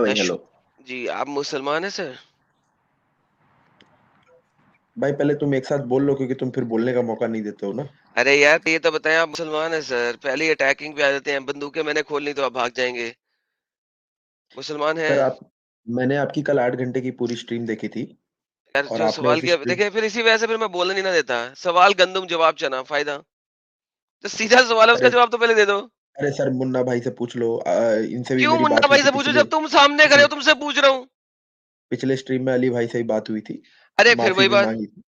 भाई हेलो। जी आप मुसलमान हैं सर? भाई पहले तुम एक साथ बोल लो क्योंकि तुम फिर बोलने का मौका नहीं देते हो ना। अरे यार ये तो बताएं आप मुसलमान हैं सर, पहले ही अटैकिंग पे आ जाते हैं, बंदूकें मैंने खोल ली तो आप भाग जाएंगे। मुसलमान सर हैं? मैंने आपकी कल 8 घंटे की पूरी स्ट्रीम देखी थी यार और जो आपने सवाल उस किया स्ट्रीम। देखिए, फिर इसी वजह से फिर मैं बोलने नहीं ना देता। सवाल गंदुम जवाब चना, फायदा तो सीधा सवाल है, उसका अरे जवाब तो पहले दे दो। अरे सर मुन्ना भाई से पूछ लो, इनसे भी क्यों मेरी मुन्ना बात हुई भाई थी से पूछो, पिछले जब तुम सामने खड़े हो पिछले तुमसे पूछ रहा हूँ। पिछले स्ट्रीम में अली भाई से ही बात हुई थी। अरे फिर माफी वही भी बात, मांगी थी।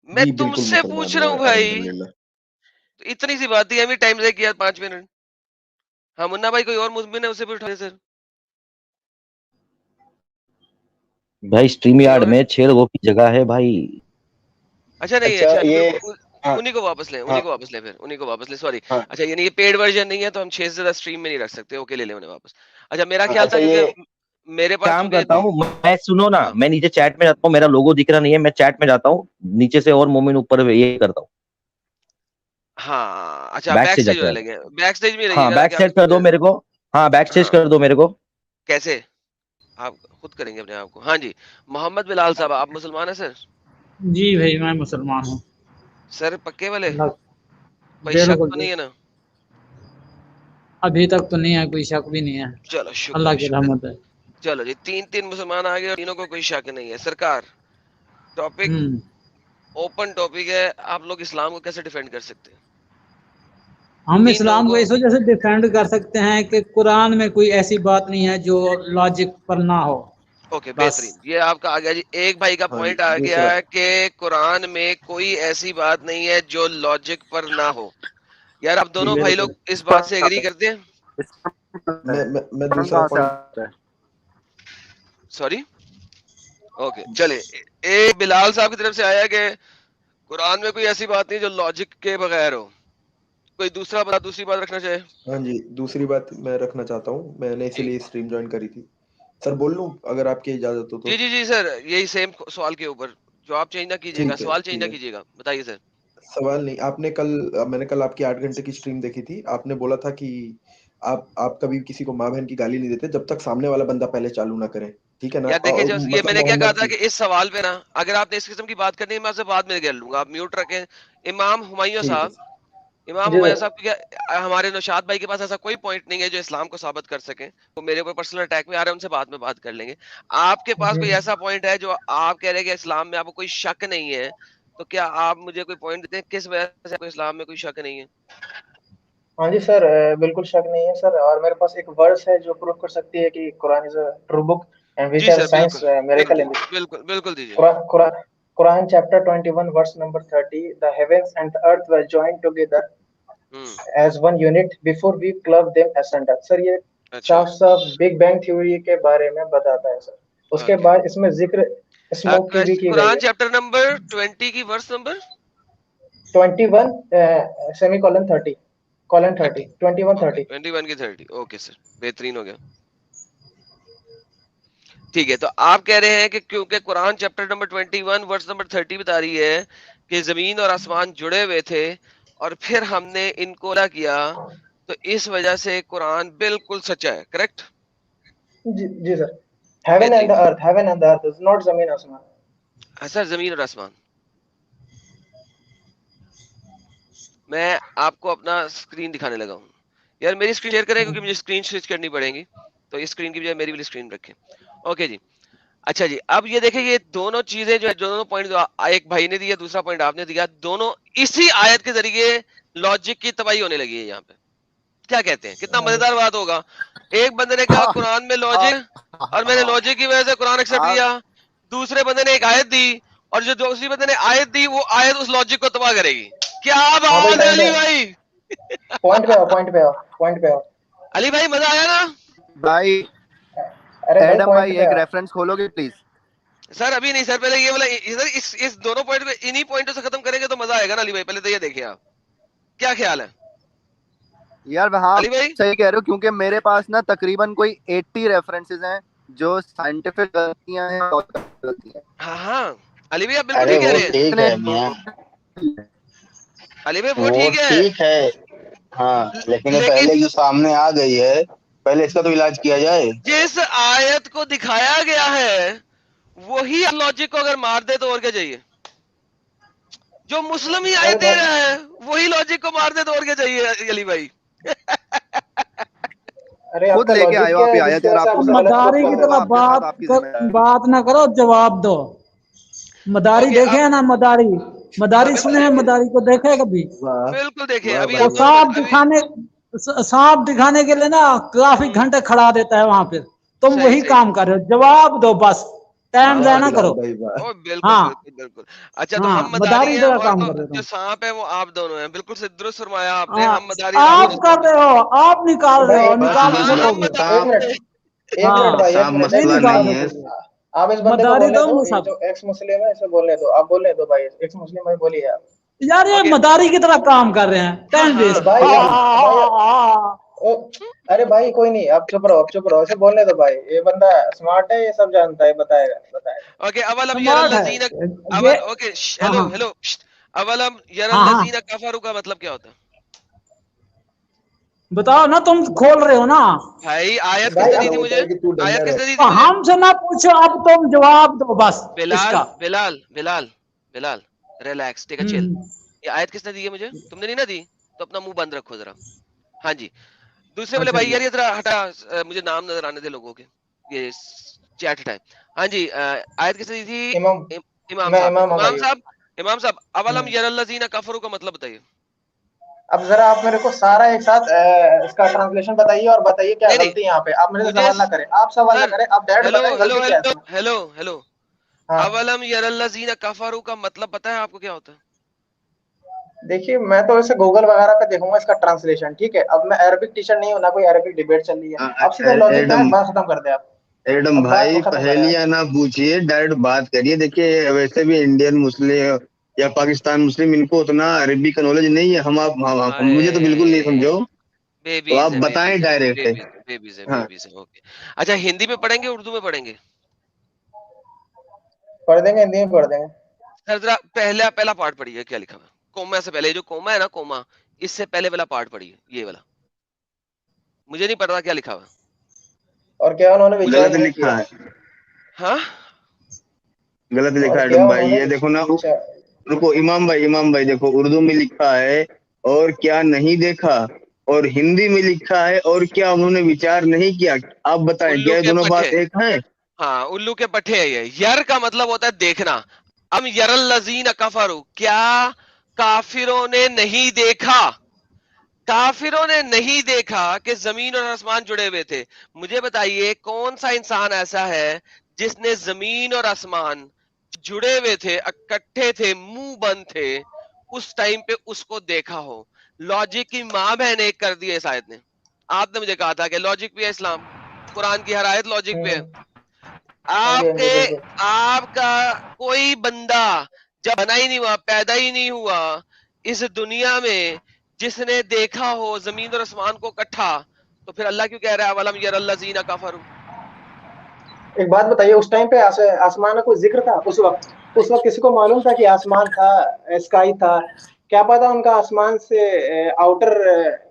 मैं जी बिल्कुल तुमसे मुसलमान पूछ हूँ रहा हूँ भाई। अल्हम्दुलिल्लाह। तो इतनी सी बात थी, हमें टाइम से किया 5 मिनट। हाँ मुन्ना भाई कोई और मुस्लिम है उसे भी उठा दे सर। भाई स्ट्रीम कोई यार्ड और है? में 6 लोगों की जगह है भाई। अच्छा नहीं, अच्छा अच्छा फिर ये हाँ उन्हीं को वापस ले, हाँ उन्हीं को वापस ले, फिर उन्हीं को वापस ले, सॉरी। हाँ अच्छा यानी ये पेड वर्जन नहीं है तो हम 6 से ज्यादा स्ट्रीम में नहीं रख सकते, ओके ले ले उन्हें वापस। अच्छा मेरा हाँ, ख्याल था अच्छा ये क्योंकि मेरे पास काम चूंकि करता हूँ मैं, सुनो ना, हाँ मैं नीचे चैट में जाता हूँ, मेरा लोगो दिख रहा नहीं है, मैं चैट में जाता हूँ नीचे से और मोमिन ऊपर ये करता हूँ, हाँ, अच्छा बैक बैक से स्टेज जाके वाले आता लगे, बैक स्टेज में हूँ। हाँ रहिएगा बैक ताकि स्टेज आपको कर दो मेरे को। हाँ बैक स्टेज हाँ कर दो मेरे को। कैसे आप खुद करेंगे अपने आप को? हाँ जी। मोहम्मद बिलाल साहब आप मुसलमान हैं सर? जी भाई मैं मुसलमान हूँ। सर पक्के वाले? अल्लाह कोई शक बिल्कुल तो जी। नहीं है ना? अभी तक तो नहीं है, कोई शक भी नहीं है। चलो शुक्र अल्लाह है, की शुक्र है। रहमत है। चलो जी, तीन तीन मुसलमान आ गए और तीनों को कोई शक नहीं है। सरकार टॉपिक हम्म। ओपन टॉपिक है, आप लोग इस्लाम को कैसे डिफेंड कर सकते हैं? हम तीन लोगों इस्लाम को को इस वजह से डिफेंड कर सकते हैं कि कुरान में कोई ऐसी बात नहीं है जो लॉजिक पर ना हो। ओके बस। बेहतरीन, ये आपका आ गया जी, एक भाई का हाँ जी पॉइंट आ गया दूसरा। है कि कुरान में कोई ऐसी बात नहीं है जो लॉजिक पर ना हो। यार आप जी दोनों भाई बिल्कुल। लोग इस इस बात पर से एग्री आता करते हैं? है, इस पर आता है, मैं कुरान दूसरा कहाँ से पॉइंट। आता है? सॉरी, ओके चलिए। एक बिलाल साहब की तरफ से आया कि कुरान में कोई ऐसी बात नहीं जो लॉजिक के बगैर हो। कोई दूसरा बात, दूसरी बात रखना चाहे? हाँ जी दूसरी बात मैं रखना चाहता हूँ, मैंने जी इसीलिए स्ट्रीम ज्वाइन करी थी। सर बोल लूँ अगर आपकी इजाजत हो तो। जी जी जी सर, यही सेम सवाल के ऊपर जवाब चेंज ना कीजिएगा, ठीक है सवाल चेंज ठीक ना है। कीजिएगा, बताइए सर। सवाल नहीं, आपने कल मैंने कल आपकी 8 घंटे की स्ट्रीम देखी थी, आपने बोला था कि आप कभी किसी को माँ बहन की गाली नहीं देते जब तक सामने वाला बंदा पहले चालू ना करे। ठीक है ना, यार देखिए, और जैसे ये मतलब मैंने क्या कहा मोहम्मद था की। कि इस सवाल पे ना, अगर आपने इस किस्म की बात करनी है मैं आपसे बाद में कर लूंगा, आप म्यूट रखें। इमाम हुमायूं ठीक है साहब, इमाम जी हुमायूं सर। साहब की हमारे नौशाद भाई के पास ऐसा कोई पॉइंट नहीं है जो इस्लाम को साबित कर सके, वो मेरे ऊपर पर्सनल अटैक में आ रहे हैं, उनसे बाद में बात कर लेंगे। आपके पास कोई ऐसा पॉइंट है जो आप कह रहे हैं कि इस्लाम में आपको कोई शक नहीं है, तो क्या आप मुझे कोई पॉइंट देते हैं किस वजह से आपको इस्लाम में कोई शक नहीं है? हाँ जी सर, बिल्कुल शक नहीं है सर, और मेरे पास एक वर्स है जो प्रूव कर सकती है कि Quran is a true book and which जी हैव सर साइंस बिल्कुल, मिरेकल इन बिल्कुल दिस। बिल्कुल बिल्कुल दीजिए। Quran Quran Quran chapter 21 verse number 30, the heavens and the earth were joined together hmm. As one unit before we clove them asunder। Sir ये अच्छा। साफ साफ बिग बैंग थ्योरी के बारे में बताता है सर। उसके ओके। बाद इसमें जिक्र स्मोक की भी की गई कुरान है। चैप्टर नंबर 20 की verse number 21 semicolon 30 colon 30 30। 21 okay 30। 21 की 30, ओके सर बेहतरीन हो गया। ठीक है, तो आप कह रहे हैं कि क्योंकि Quran chapter number 21 verse number 30 बता रही है कि जमीन और आसमान जुड़े हुए थे और फिर हमने इनको अलग किया, तो इस वजह से कुरान बिल्कुल सच्चा है, करेक्ट? जी सर। हेवन एंड बेहतरीन। The earth, heaven and the earth is not जमीन आसमान। हाँ सर, जमीन और आसमान। मैं आपको अपना स्क्रीन दिखाने लगा हूँ। यार मेरी स्क्रीन शेयर करें क्योंकि मुझे स्क्रीन स्विच करनी पड़ेगी, तो इस स्क्रीन की बजाय मेरी वाली स्क्रीन रखें। ओके जी। अच्छा जी, अब ये देखिए, ये दोनों चीजें जो है, दोनों पॉइंट जो एक भाई ने दिया, दूसरा पॉइंट आपने दिया, दोनों इसी आयत के जरिए लॉजिक की तबाही होने लगी है यहाँ पे। क्या कहते हैं, कितना मजेदार बात होगा। एक बंदे ने कहा कुरान में लॉजिक, और मैंने लॉजिक की वजह से कुरान एक्सेप्ट आप किया। दूसरे बंदे ने एक आयत दी, और जो दूसरी बंदे ने आयत दी वो आयत उस लॉजिक को तबाह करेगी। क्या हाँ भाई बात है टाइम पे अली भाई! पॉइंट पे आओ, पॉइंट पे आओ, पॉइंट पे आओ। अली भाई मजा आया ना? भाई अरे भाई एडम पॉइंट भाई पे एक आओ। रेफरेंस खोलोगे प्लीज? सर अभी नहीं सर, पहले ये वाला इधर इस दोनों पॉइंट पे, इन्हीं पॉइंटों से खत्म करेंगे तो मजा आएगा ना अली भाई, पहले तो ये देखिए आप, क्या ख्याल है यार हाँ अली भाई? सही कह रहे हो, क्योंकि मेरे पास ना तकरीबन कोई 80 रेफरेंसेस हैं जो साइंटिफिक गलतियां हैं और गलतियां हाँ हाँ, अली भाई आप बिल्कुल अरे ठीक कह वो रहे हैं। ठीक है मियाँ, हैं। अली भाई वो वो ठीक है, ठीक है। हाँ लेकिन ये लेकिन पहले जो सामने आ गई है, पहले इसका तो इलाज किया जाए। जिस आयत को दिखाया गया है वही लॉजिक को अगर मार दे तो और क्या चाहिए? जो मुस्लिम ही आयत दे रहा है वही लॉजिक को मार दे तो और क्या चाहिए अली भाई? अरे खुद आपका लेके लॉजिक आए हो क्या आप है ये आयत जिसकी यार, वजह से आपको आप गलत मदारी प्रूफ की कर रहे तरह हो? आपकी जिम्मेदारी। बात ना करो, जवाब दो। मदारी ओके, देखे है ना, मदारी मदारी बिल्कुल सुने हैं, देखे, मदारी को देखे कभी? वाह बिल्कुल देखे। वाह अभी भाई वो आप वाह। सांप अभी दिखाने, सांप दिखाने के लिए ना काफी घंटे खड़ा देता है वहां पे। तुम सही वही सही काम कर रहे हो, जवाब दो बस, टाइम वाह जाया ना बिलाल करो। भाई वाह। ओ बिल्कुल हाँ बिल्कुल बिल्कुल। अच्छा, तो हाँ, हम मदारी मदारी हैं तरह और काम तो कर रहे हो जो तुम। सांप है वो आप दोनों हैं। बिल्कुल से दुरुस्त फरमाया आपने। हाँ, हम मदारी और आप आप कर सांप। रहे हो, आप निकाल रहे भाई हो, बस निकाल बस के हम बस देखोगे। एक मदारी मिनट, हैं। एक मिनट हाँ, भाई, एक सांप मिनट, नहीं मसला निकाल नहीं है। देखोगे। आप इस बंदे को मदारी बोलने तो दो, वो ये सब, जो एक्स मुस्लिम है इसे बोलने दो, आप बोलने दो भाई, एक्स मुस्लिम भाई बोलिए आप। यार ये ओके, मदारी की तरह काम कर रहे हैं, हाँ टाइम वेस्ट। हाँ भाई भाई हाँ, ओ, अरे भाई कोई नहीं, आप चुप रहो, आप चुप रहो, इसे बोलने दो भाई, ये बंदा स्मार्ट है, ये सब जानता है, बताएगा बताएगा। ओके। अवलम स्मार्ट है यरल्लज़ीना ये। अवल ओके, हाँ हेलो हाँ हेलो। अवलम हाँ हाँ, यरल्लज़ीना कफरू का मतलब क्या होता है? बताओ ना, तुम खोल रहे हो ना। भाई आयत भाई किसने दी ऐसा थी होता मुझे? है कि तू आयत डंडर है। किसने दी थी तो मुझे? हमसे ना पूछो, अब तुम जवाब दो बस बिलाल इसका। Bilal Bilal Bilal, relax, take a chill. Hmm, ये आयत किसने दी है मुझे? तुमने नहीं ना दी, तो अपना मुंह बंद रखो जरा। हाँ जी। दूसरे वाले अच्छा भाई जी। यार ये जरा हटा, मुझे नाम नजर आने दे लोगों के, ये चैट टाइम। हाँ जी, आयत किसने दी थी? इमाम, इमाम मैं साहब ने। इमाम हूँ इमाम भाई। साहब, इमाम साहब, अवलम यरल्लज़ीना कफरू का मतलब बताइए। अब जरा आप मेरे को सारा एक साथ इसका ट्रांसलेशन बताइए और बताइए क्या नहीं नहीं, गलती है यहाँ पे। आप मेरे से मुझे सवाल ना करें, आप सवाल ना सर, करें, आप डायरेक्ट हेलो बताएं हेलो गलती क्या है हेलो इसमें। हेलो हेलो, हाँ अवलम यरल्लज़ीना कफरू का मतलब पता है आपको क्या होता है? देखिए, मैं तो इसे गूगल वगैरह पे देखूंगा इसका ट्रांसलेशन, ठीक है। अब मैं अरबिक टीचर नहीं हूँ, ना कोई अरबिक डिबेट चल रही है। आप सीधा लॉजिक क्या है, एडम बात खत्म कर दे आप, एडम अब बात भाई को खत्म करें आप। पहेलियां ना पूछिए, डायरेक्ट बात करिए। देखिए वैसे भी इंडियन मुस्लिम या पाकिस्तान मुस्लिम इनको उतना अरबी का नॉलेज नहीं है। मुझे तो बिल्कुल नहीं हाय, समझो, तो बेबीज आप है, बताएं बेबीज है, डायरेक्ट। बेबीज बेबीज है, हाँ बेबीज है। ओके। अच्छा, हिंदी में पढ़ेंगे उर्दू में पढ़ेंगे? पढ़ देंगे, हिंदी में पढ़ देंगे। सर जरा पहला पहला पार्ट पढ़िए, क्या लिखा हुआ है? कोमा से पहले, ये जो कोमा है ना, कोमा, इससे पहले वाला पार्ट पढ़िए, ये वाला। मुझे नहीं पता क्या लिखा हुआ है। और क्या उन्होंने विचार गलत नहीं लिखा किया, है, हाँ, गलत लिखा और है क्या एडम भाई। उन्होंने ये देखो ना, विचार। रुको इमाम भाई देखो, उर्दू में लिखा है और क्या नहीं देखा, और हिंदी में लिखा है और क्या उन्होंने विचार नहीं किया। आप बताएं, उल्लू क्या ये के दोनों पट्टे। बात एक है? हाँ, उल्लू के पट्टे है ये। यर का मतलब होता है देखना। अब यरल्लज़ीना कफरू, क्या काफिरों ने नहीं देखा? काफिरों ने नहीं देखा कि जमीन और आसमान जुड़े हुए थे। मुझे बताइए कौन सा इंसान ऐसा है जिसने जमीन और आसमान जुड़े हुए थे, इकट्ठे थे, मुंह बंद थे, उस टाइम पे उसको देखा हो? लॉजिक की माँ बहने कर दी है इस आयत ने। आपने मुझे कहा था कि लॉजिक भी है इस्लाम, कुरान की हर आयत लॉजिक पे है। हाँ जी, हाँ जी, आपके बिल्कुल। आपका कोई बंदा जब बना ही नहीं हुआ, पैदा ही नहीं हुआ इस दुनिया में, जिसने देखा हो जमीन और आसमान को इकट्ठा, तो फिर अल्लाह क्यों कह रहा है अवलम यरल्लज़ीना कफरू? एक बात बताइए, उस टाइम पे आसमान का कोई जिक्र था उस वक्त? उस वक्त किसी को मालूम था कि आसमान था, स्काई था? क्या पता उनका आसमान से आउटर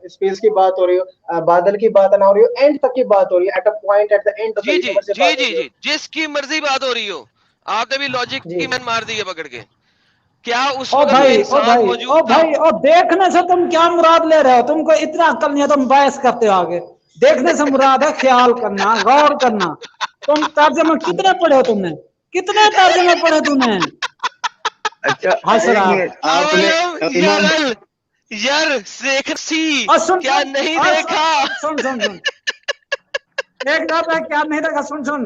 स्पेस की बात हो रही हो, बादल की बात ना हो रही हो, एंड तक की बात हो रही है, at a point at the end of the जी जी यूनिवर्स से जी बात हो जी रही हो। जी, जिसकी मर्जी बात हो रही हो। आपने भी लॉजिक जी की मैन मार दी है पकड़ के। क्या उस ओ वक्त कोई भाई, ओ इंसान भाई, मौजूद ओ था? भाई, ओ देखने से तुम क्या मुराद ले रहे हो? तुमको इतना अक्ल नहीं है, तुम बहस करते हो आगे। देखने से मुराद है ख्याल करना, गौर करना। तुम तर्जमे कितने पढ़े हो तुमने? कितने तर्जमे पढ़े तुमने? अच्छा एक हसरात। मिनट, आपने अवलम इमाम यरल यर शेख सी, और सुन क्या सुन, नहीं और देखा? सुन सुन सुन, एक बात है, क्या नहीं देखा, सुन सुन।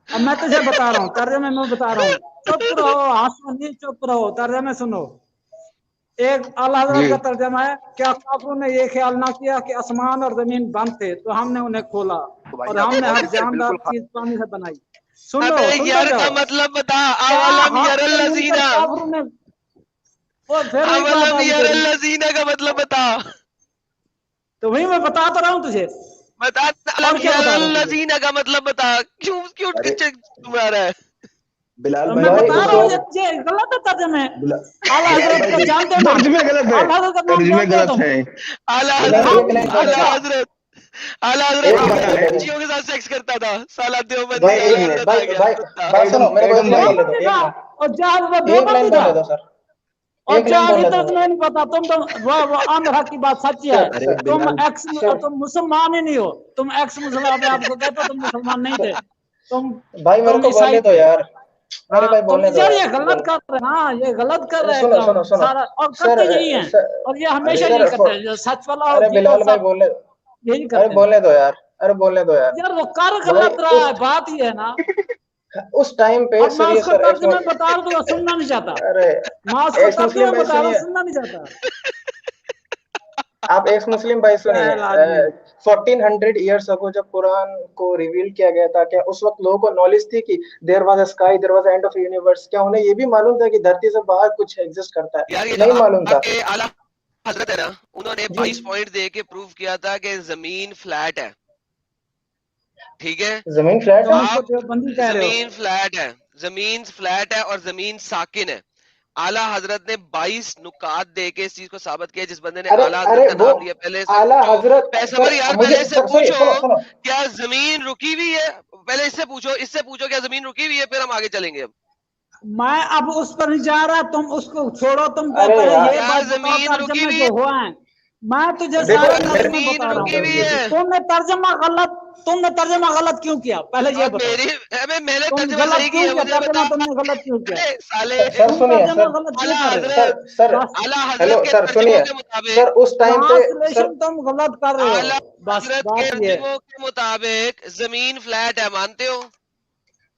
अब मैं तुझे बता रहा हूँ, तर्जमे में बता रहा हूँ। चुप रहो, हंसो नहीं, चुप रहो, तर्जमे सुनो। एक आला हज़रत का जी तर्जमा है, क्या काफिरों ने ये ख्याल ना किया कि आसमान और जमीन बंद थे तो हमने उन्हें खोला तो भाई और आप हमने हर लॉजिक से जानदार बिल्कुल चीज पानी से बनाई। सुन लो, अबे सुनते यर का जाओ। मतलब बता। क्या अवलम हक पे मिलकर यरल्लज़ीना, काफिरों ने, वो फिर वही बात अवलम आ गई तेरी। यरल्लज़ीना का मतलब बता। तो वही मैं बता तो रहा हूँ तुझे, बता, और अवलम क्या बता रहा हूँ तुझे? यरल्लज़ीना का मतलब बता। क्यों क्यों अरे तुम्हारा रहा है? बिलाल तो भाई मैं मैं भाई बता आपको उस रहा हूँ, बताऊं? वक्त ये गलत है तर्जमे। बिला, आला बिलाल हजरत भाई को जानते हो ना? तर्जुमे गलत है, आला हजरत का नाम तर्जुमे जानते हो गलत तुम? है। आला बिलाल हजरत, एक लाइन पढ़ आला देना। हजरत, आला एक हजरत मिनट, एक बच्चियों के साथ सेक्स करता था, साला देवबंदी भाई आला एक हजरत आ भाई गया भाई कुत्ता। भाई सुनो, मेरे को एक लाइन बोलने दो, देवबंदी एक था मिनट, और जहाज वो एक देवबंदी लाइन था। बोलने दो सर, और एक लाइन जहाज बोलने तक दो नहीं पता, वो आंध्रा की बात सच है। सर। अरे सर तुम बिलाल, एक्स सर तुम मुसलमान ही नहीं हो, तुम एक्स मुसलमान अपने आपको कहते हो, तुम मुसलमान नहीं थे, तुम भाई मेरे को ईसाई बोलने दो थे। यार, अरे हाँ भाई तुम बोलने दो यार यार, ये गलत कर रहे हैं, हाँ ये गलत कर अरे रहे हैं सुनो काम सुनो सुनो सारा, और सर, करते यही हैं। सर, और ये हमेशा अरे यही सर करते हैं, जो सच वाला हो अरे जी और बिलाल भाई सब बोलने, यही अरे करते हैं। बोलने दो यार, अरे बोलने दो यार। यार वो कर भाई गलत रहा है, बात ही है ना। उस टाइम पे अब मैं सुनिए उसको सर, तर्जुमे बता रहा हूं तो वो सुनना नहीं चाहता, अरे मैं उसको एक्स मुस्लिम तर्जुमे भाई बता रहा हूं, सुनिए, सुनना नहीं चाहता। आप एक्स मुस्लिम भाई सुनिए, पहला आदमी 1400 ईयर्स अगो जब कुरान को रिवील किया गया था, क्या उस वक्त लोगों को नॉलेज थी कि there was a sky, there was end of universe? क्या उन्हें ये भी मालूम था कि धरती से बाहर कुछ एग्जिस्ट करता है? यार ये नहीं मालूम था आपके आला हजरत है ना, उन्होंने जी। 22 पॉइंट दे के प्रूव किया था कि जमीन फ्लैट है, ठीक है। जमीन फ्लैट है? तुम उसको आप देवबंदी कह रहे हो। जमीन फ्लैट है, जमीन फ्लैट है और जमीन साकिन है। आला हजरत ने 22 नुकात दे के इस चीज को साबित किया। जिस बंदे ने अरे आला हजरत अरे का वो नाम लिया, पहले इससे आला पूछो, हजरत सबर सर, यार, मुझे पहले इससे सर सुनिए, पूछो सुनो सुनो, क्या जमीन रुकी हुई है, पहले इससे पूछो, क्या जमीन रुकी हुई है, फिर हम आगे चलेंगे। अब मैं अब उस पर नहीं जा रहा, तुम उसको छोड़ो, तुम अरे पहले यार ये यार बात बताओ जमीन रुकी तर्जमे हुई जो है, हुआ है। मैं तुझे देखो सारे यार तर्जमे जमीन बता रहा रुकी हूँ, हुई है। तुमने तर्जमा गलत क्यों किया, पहले ये अब बताओ। मेरी, अबे मैंने तुम तर्जुमा गलत सही क्यों किया, किया, मुझे तर्जमा बता। तुमने गलत क्यों किया, अरे साले, सर तुम सुनिए तर्जमा सर, गलत क्यों आला कर रहे सर हो। हजरत, सर बस आला हजरत हेलो के सर तर्जुमों सुनिए, के सर मुताबिक, उस टाइम पे सर, ट्रांसलेशन तुम गलत कर रहे हो, आला बस हजरत के बात ये। तर्जुमों के मुताबिक जमीन फ्लैट है, मानते हो?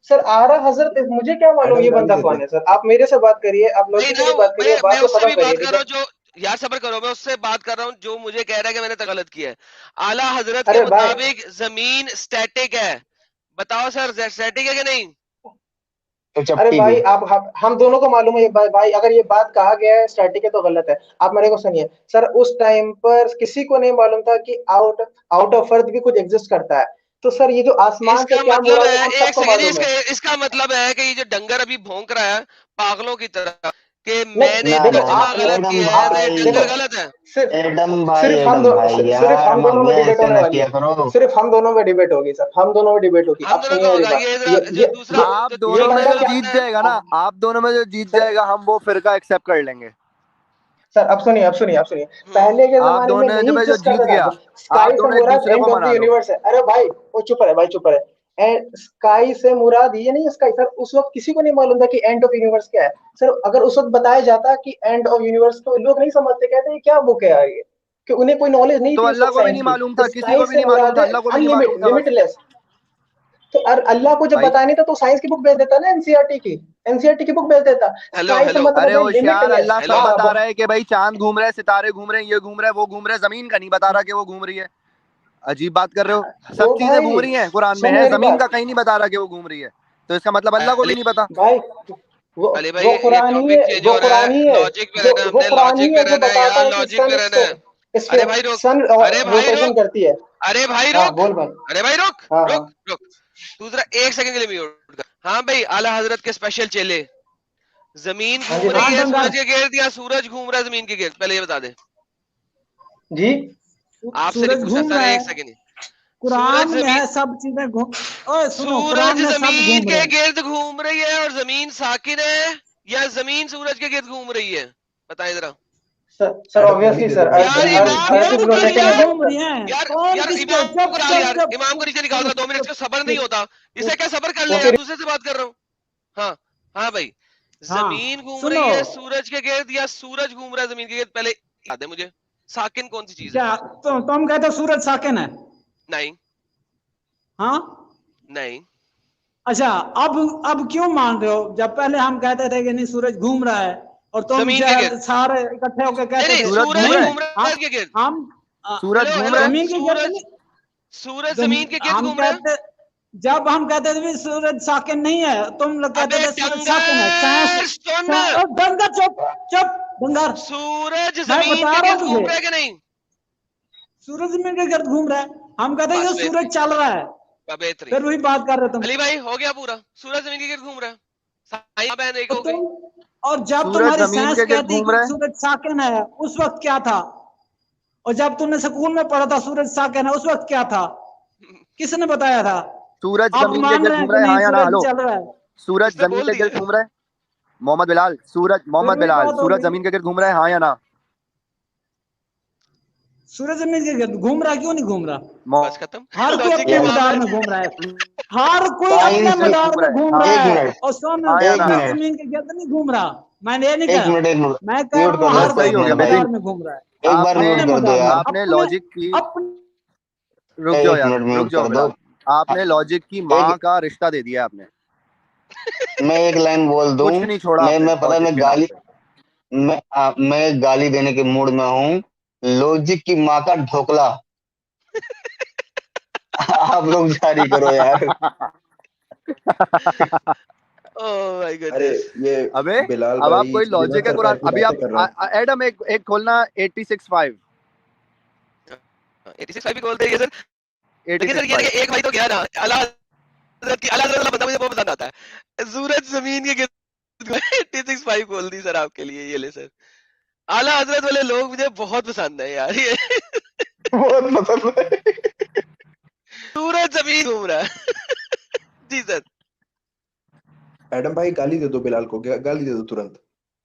सर आरा हजरत मुझे क्या मालूम मैडम ये गाली बंदा देते कौन है? सर आप मेरे से बात करिए, आप नहीं ना, लॉजिकली बात करिए, मैं बात को उससे खत्म भी करिए, बात कर ठीक रहा है? हूँ जो, यार सबर करो, मैं उससे बात कर रहा हूँ जो मुझे कह रहा है कि मैंने गलत किया है। आला हजरत के अरे भाई, मुताबिक जमीन स्टैटिक है, बताओ सर स्टैटिक है कि नहीं? तो अरे चपटी भाई भी। आप हम दोनों को मालूम है ये भाई, अगर ये बात कहा गया है स्टैटिक है तो गलत है। आप मेरे को सुनिए सर, उस टाइम पर किसी को नहीं मालूम था कि आउट आउट ऑफ अर्थ भी कुछ एग्जिस्ट करता है। तो सर ये जो आसमान से इसका क्या मतलब मुराद है है, हम एक सबको सेकेंड, मालूम है। इसका मतलब है कि ये जो डंगर अभी भौंक रहा है पागलों की तरह कि नहीं मैंने ना देखो ना तर्जमा ना, गलत एडम किया है, तो ये भाई, देखो डंगर गलत है। सिर्फ एडम भाई सिर्फ यार, हम हम दोनों में बहस डिबेट होने ना वाली किया है। करो। सिर्फ हम दोनों में डिबेट होगी सर, हम दोनों में डिबेट होगी। हम अब दोनों सुनिए का मेरी होगा, बात, ये जरा जो दूसरा, आप जो दोनों ये में तीसरा बंदा जो जो क्या जीत बंदा है, जाएगा ना, आप दोनों में जो जीत सर, जाएगा हम वो फिरका एक्सेप्ट कर लेंगे। सर अब सुनिए, हम्म, पहले के आप जमाने में दोनों नहीं में जो एग्जिस्ट जीत करता गया, था। आप स्काई से दोनों एक मुराद दूसरे एंड को ऑफ द मना लो। यूनिवर्स है। अरे भाई वो चुप रहे भाई, चुप रहे। स्काई से मुराद ये नहीं है स्काई सर, उस वक्त किसी को नहीं मालूम था कि एंड ऑफ यूनिवर्स क्या है। सर अगर उस वक्त बताया जाता कि एंड ऑफ यूनिवर्स, तो लोग नहीं समझते, कहते ये क्या बुक है यार ये, कि उन्हें कोई नॉलेज नहीं तो थी उस अल्लाह वक्त को भी साइंस नहीं की। मालूम तो था, किसी स्काई को भी से नहीं मालूम मुराद था, है अल्लाह को भी नहीं अनलिमिट, मालूम था बस। लिमिटलेस। तो अल्लाह को जब भाई बताया नहीं था तो साइंस की बुक भेज देता ना, एनसीईआरटी की बुक भेज देता। हेलो स्काई से हेलो मतलब अरे है होशियार, लिमिटलेस। अल्लाह सब हेलो, बता रहा है कि भाई चांद घूम रहा है, सितारे घूम रहे हैं, ये घूम रहा है, वो घूम रहा है, जमीन का नहीं बता रहा कि वो घूम रही है। अजीब बात कर रहे हो। सब तो चीजें घूम भाई रही हैं, कुरान में सुन है, मेरी जमीन का बात कहीं नहीं बता रहा कि वो घूम रही है। तो इसका मतलब अल्लाह को भी अली नहीं पता। भाई, वो अली भाई, वो ये कुरानी टॉपिक है, चेंज वो हो रहा है, कुरानी है, लॉजिक पे रहना है, वो हमने कुरानी लॉजिक पे है जो रहना है बताता यार, है कि लॉजिक सन पे रहना है। अरे भाई रुक, सन अरे भाई रोटेशन रुक, करती है। अरे भाई हाँ रुक, बोल भाई। अरे भाई रुक, हाँ हाँ। रुक रुक, दूसरा एक सेकंड के लिए म्यूट कर। हाँ भाई, आला हजरत के स्पेशल चेले, जमीन हाँ जी घूम रही हाँ भाई है डंगर, सूरज के गिर्द या सूरज घूम रहा है जमीन के गिर्द, पहले ये बता दे। जी। आपसे नहीं सूरज पूछा घूम सर, रहा एक है, सेकंड। कुरान सूरज में जमीन, है सब चीजें घूम, ओए सुनो, सूरज कुरान में सब जमीन घूम रहे के हैं। गिर्द घूम रही है और जमीन साकिन है, या जमीन सूरज के गिर्द घूम रही है, बताएं जरा। सर मैडम गाली ऑब्वियसली देते सर, हैं मैडम, यार गाली दे इमाम अर्थ को इज निकाल किसके रोटेटिंग यार, घूम अबाउट रही हैं, यार कौन यार किसके, इमाम को चुप निकाल चुप यार, चुप इमाम को चुप नीचे निकाल चुप दो, 2 मिनट चुप इसको सबर नहीं चुप होता, इसे चुप क्या सबर कर ले चुप। यार, फिर दूसरे से बात कर रहा हूँ। हाँ हाँ भाई, हाँ जमीन घूम सुनो, रही है सूरज के गिर्द या सूरज घूम रहा है जमीन के गिर्द, पहले याद है मुझे, साकिन कौन सी चीज है? क्या तुम कहते हो सूरज साकिन है? नहीं हाँ नहीं, अच्छा, अब क्यों मान रहे हो, जब पहले हम कहते थे कि नहीं सूरज घूम रहा है, और तुम जमीन के गिर्द, सारे इकट्ठे होकर नहीं कहते नहीं, थे सूरज घूम सूरज रहा नहीं। है, घूम रहा है हम के गिर्द। हम सूरज हेलो घूम हेलो, रहा है। जमीन के गिर्द सूरज, नहीं, सूरज जमीन के गिर्द हम घूम रहा है। कहते, जब हम कहते थे भी सूरज साकिन नहीं है, तुम लोग कहते अबे थे सूरज साकिन है। डंगर सुन, डंगर चुप चुप डंगर, सूरज मैं जमीन बता के रहा हूँ गिर्द घूम तुझे, रहा है कि नहीं? सूरज जमीन के गिर्द घूम रहा है, हम कहते हैं बस ये सूरज बेहतरीन, चल रहा है, बेहतरीन। फिर वही बात कर रहे तुम। अली भाई हो गया पूरा, सूरज जमीन के गिर्द घूम रहा है, साईं बहन एक तो हो गई। और जब सूरज तुम्हारी जमीन साइंस के गिर्द कहती घूम कि रहा है। सूरज साकिन है, उस वक्त क्या था? और जब तूने स्कूल में पढ़ा था सूरज शाह कहना, उस वक्त क्या था, किसने बताया था? सूरज आप जमीन के मान गिर्द रहे हैं घूम कि रहा है, हाँ नहीं या ना? सूरज हेलो, चल रहा है? सूरज उसने जमीन बोल के गिर्द दिया। घूम रहा है? मोहम्मद बिलाल, सूरज, मोहम्मद फिर भी बिलाल, बात सूरज होगी। जमीन के गिर्द घूम रहा है, हाँ या ना? सूरज जमीन के गिर्द घूम रहा है, क्यों नहीं घूम रहा? बस खत्म। हर कोई लॉजिक अपने के मदार मामले। में घूम रहा है, हर कोई अपने साइंस मदार घूम में रहा है, घूम हाँ। रहा एक है। मिनट, और सुन, हाँ या एक ना? मिनट, जमीन के गिर्द नहीं घूम रहा, मैंने ये नहीं एक कहा। मिनट, एक मिनट, मैं कह म्यूट रहा कर हूँ दो, बस हर सही कोई हो अपने गया भाई। मदार में घूम रहा है, एक बार अपने म्यूट कर दो मदार में, यार, आपने अपने लॉजिक की, अपने रुक जाओ एक यार, मिनट रुक म्यूट जाओ कर दो। बिलाल, आपने लॉजिक की माँ एक, का रिश्ता दे दिया आपने, मैं एक लाइन बोल दूं, कुछ नहीं छोड़ा आपने मैं पता है, लॉजिक मैं के नाम गाली, पे। मैं गाली देने के मूड में हूँ। लॉजिक की माँ का ढोकला। आप लोग जारी करो यार। ओह माय अरे गुडनेस। ये अबे बिलाल अब आप भाई कोई बिना लॉजिक है सरकार कुरान, की अभी बातें आप कर रहा है। एडम एक खोलना 86.5, 86 भी बोलते हैं सर। देखिए सर, ये 86.5। एक भाई तो क्या ना, अला हज़रत की, अला हज़रत वाला बंदा मुझे बहुत पसंद आता है। सूरज जमीन के गिर्द 86.5 बोल दी सर आपके लिए, ये ले सर। आला हज़रत वाले लोग मुझे बहुत पसंद है यार ये। बहुत पसंद है। सूरज जमीन घूम रहा है। जी सर। एडम भाई गाली दे दो बिलाल को, गाली दे दो तुरंत।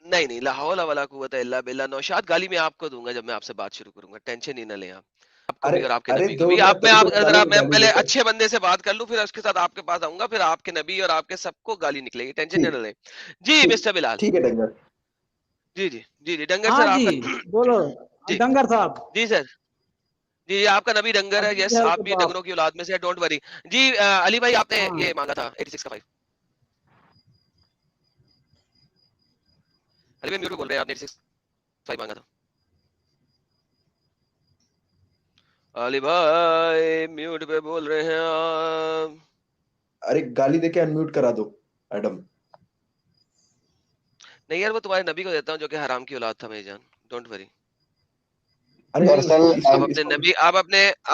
नहीं नहीं, ला हौला वला कुव्वता इल्ला बिल्ला। नौशाद गाली मैं आपको दूंगा जब मैं आपसे बात शुरू करूंगा, टेंशन ही ना लें आप। आपको अरे भी और आपके अरे नबी को दो भी। मैं आप, मैं थोड़ी आप देर निकालू जरा, तो मैं गाली पहले देते। अच्छे बंदे से बात कर लूं, फिर उसके साथ आपके पास आऊंगा, फिर आपके नबी और आपके सबको गाली निकलेगी, टेंशन ठीक ना लें। जी ठीक मिस्टर बिलाल। ठीक है डंगर। जी जी जी जी, डंगर हाँ सर जी, आपका। बोलो जी डंगर साहब। जी सर। जी आपका नबी डंगर है, अबू यस, जहल आप के भी बाप। डंगरों की औलाद में से, डोंट वरी। जी अली भाई, आपने हाँ ये मांगा था 86 का 5। अली भाई म्यूट पे बोल रहे हैं, आपने 86 5 मांगा था। अली भाई म्यूट पे बोल रहे हैं आप। अरे गाली देके अनम्यूट करा दो एडम। नहीं यार, वो तुम्हारे नबी को देता हूँ जो कि हराम की औलाद था मेरी जान, डोंट वरी। अरे नहीं दरअसल आप अपने इसको नबी, आप हाँ,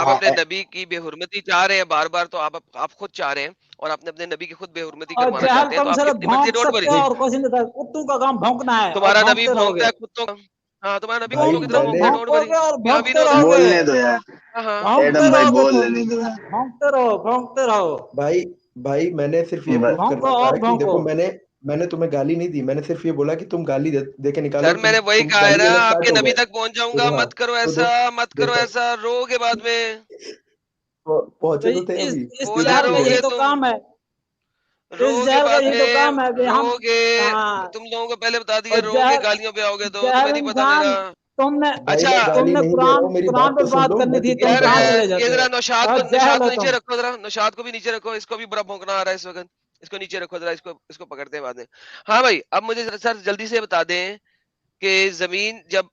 अपने नबी की बेहुरमती चाह रहे हैं बार बार, तो आप खुद चाह रहे हैं, और आपने अपने नबी की खुद बेहुरमती और करवाना जहल चाहते हैं, तो कम से आपकी कम अपनी मर्जी, भौंक डोंट वरी। सकते हो और कुछ नहीं था, कुत्तों का काम भौंकना है और तुम्हारा नबी भौंकते भौंकता रहोगे। है कुत्तों का। हाँ, तुम्हारा नबी भाई तुम कुत्तों की तरह तुम भौंकता है, मैंने डोंट वरी। भौंकोगे और वी आर, वी भौंकते नो दैट। रहोगे, बोलने दो यार, हाँ हाँ। भौंकते एडम भाई रहोगे बोल तुम, लेने दो। भौंकते रहो, भौंकते रहो, भाई भाई मैंने सिर्फ ये प्रूफ भौंको करना था और कि भौंको। देखो मैंने तुम्हें गाली नहीं दी, मैंने सिर्फ ये बोला कि तुम गाली दे के निकालो, सर मैंने वही तुम कहा है गाली ना, देना स्टार्ट आपके हो नबी गए। तक पहुंच जाऊंगा, तो हाँ मत करो तो ऐसा, मत करो देखो ऐसा, रोगे बाद में। पहुंचे तो थे इस अभी, इस फिर बोला जहल का रुक यही गए। रोगे तो तुम, काम है, इस रोगे जहल का बाद यही तो में, काम है कि हम, रोगे। हाँ, तुम लोगों को पहले बता दिया, और रोगे जहल, गालियों पे आओगे तो जहल तुम्हें नहीं पता मेरा। इंसान, तुमने भाई अच्छा मैं गाली तुमने नहीं दे रहा कुरान हूँ, मेरी कुरान बात पे तो सुन बात लो, करनी मैं थी, तुम चुपचाप यार, कहाँ बैठा हूँ। चले ये जाते हो? जरा नौशाद को, और जहल हो नीचे तुम। रखो जरा, नौशाद को भी नीचे रखो, इसको भी बड़ा भौंकना आ रहा है इस वक्त। इसको नीचे रखो जरा, इसको पकड़ते हैं बाद में। हाँ भाई, अब मुझे सर जल्दी से बता दें कि जमीन, जब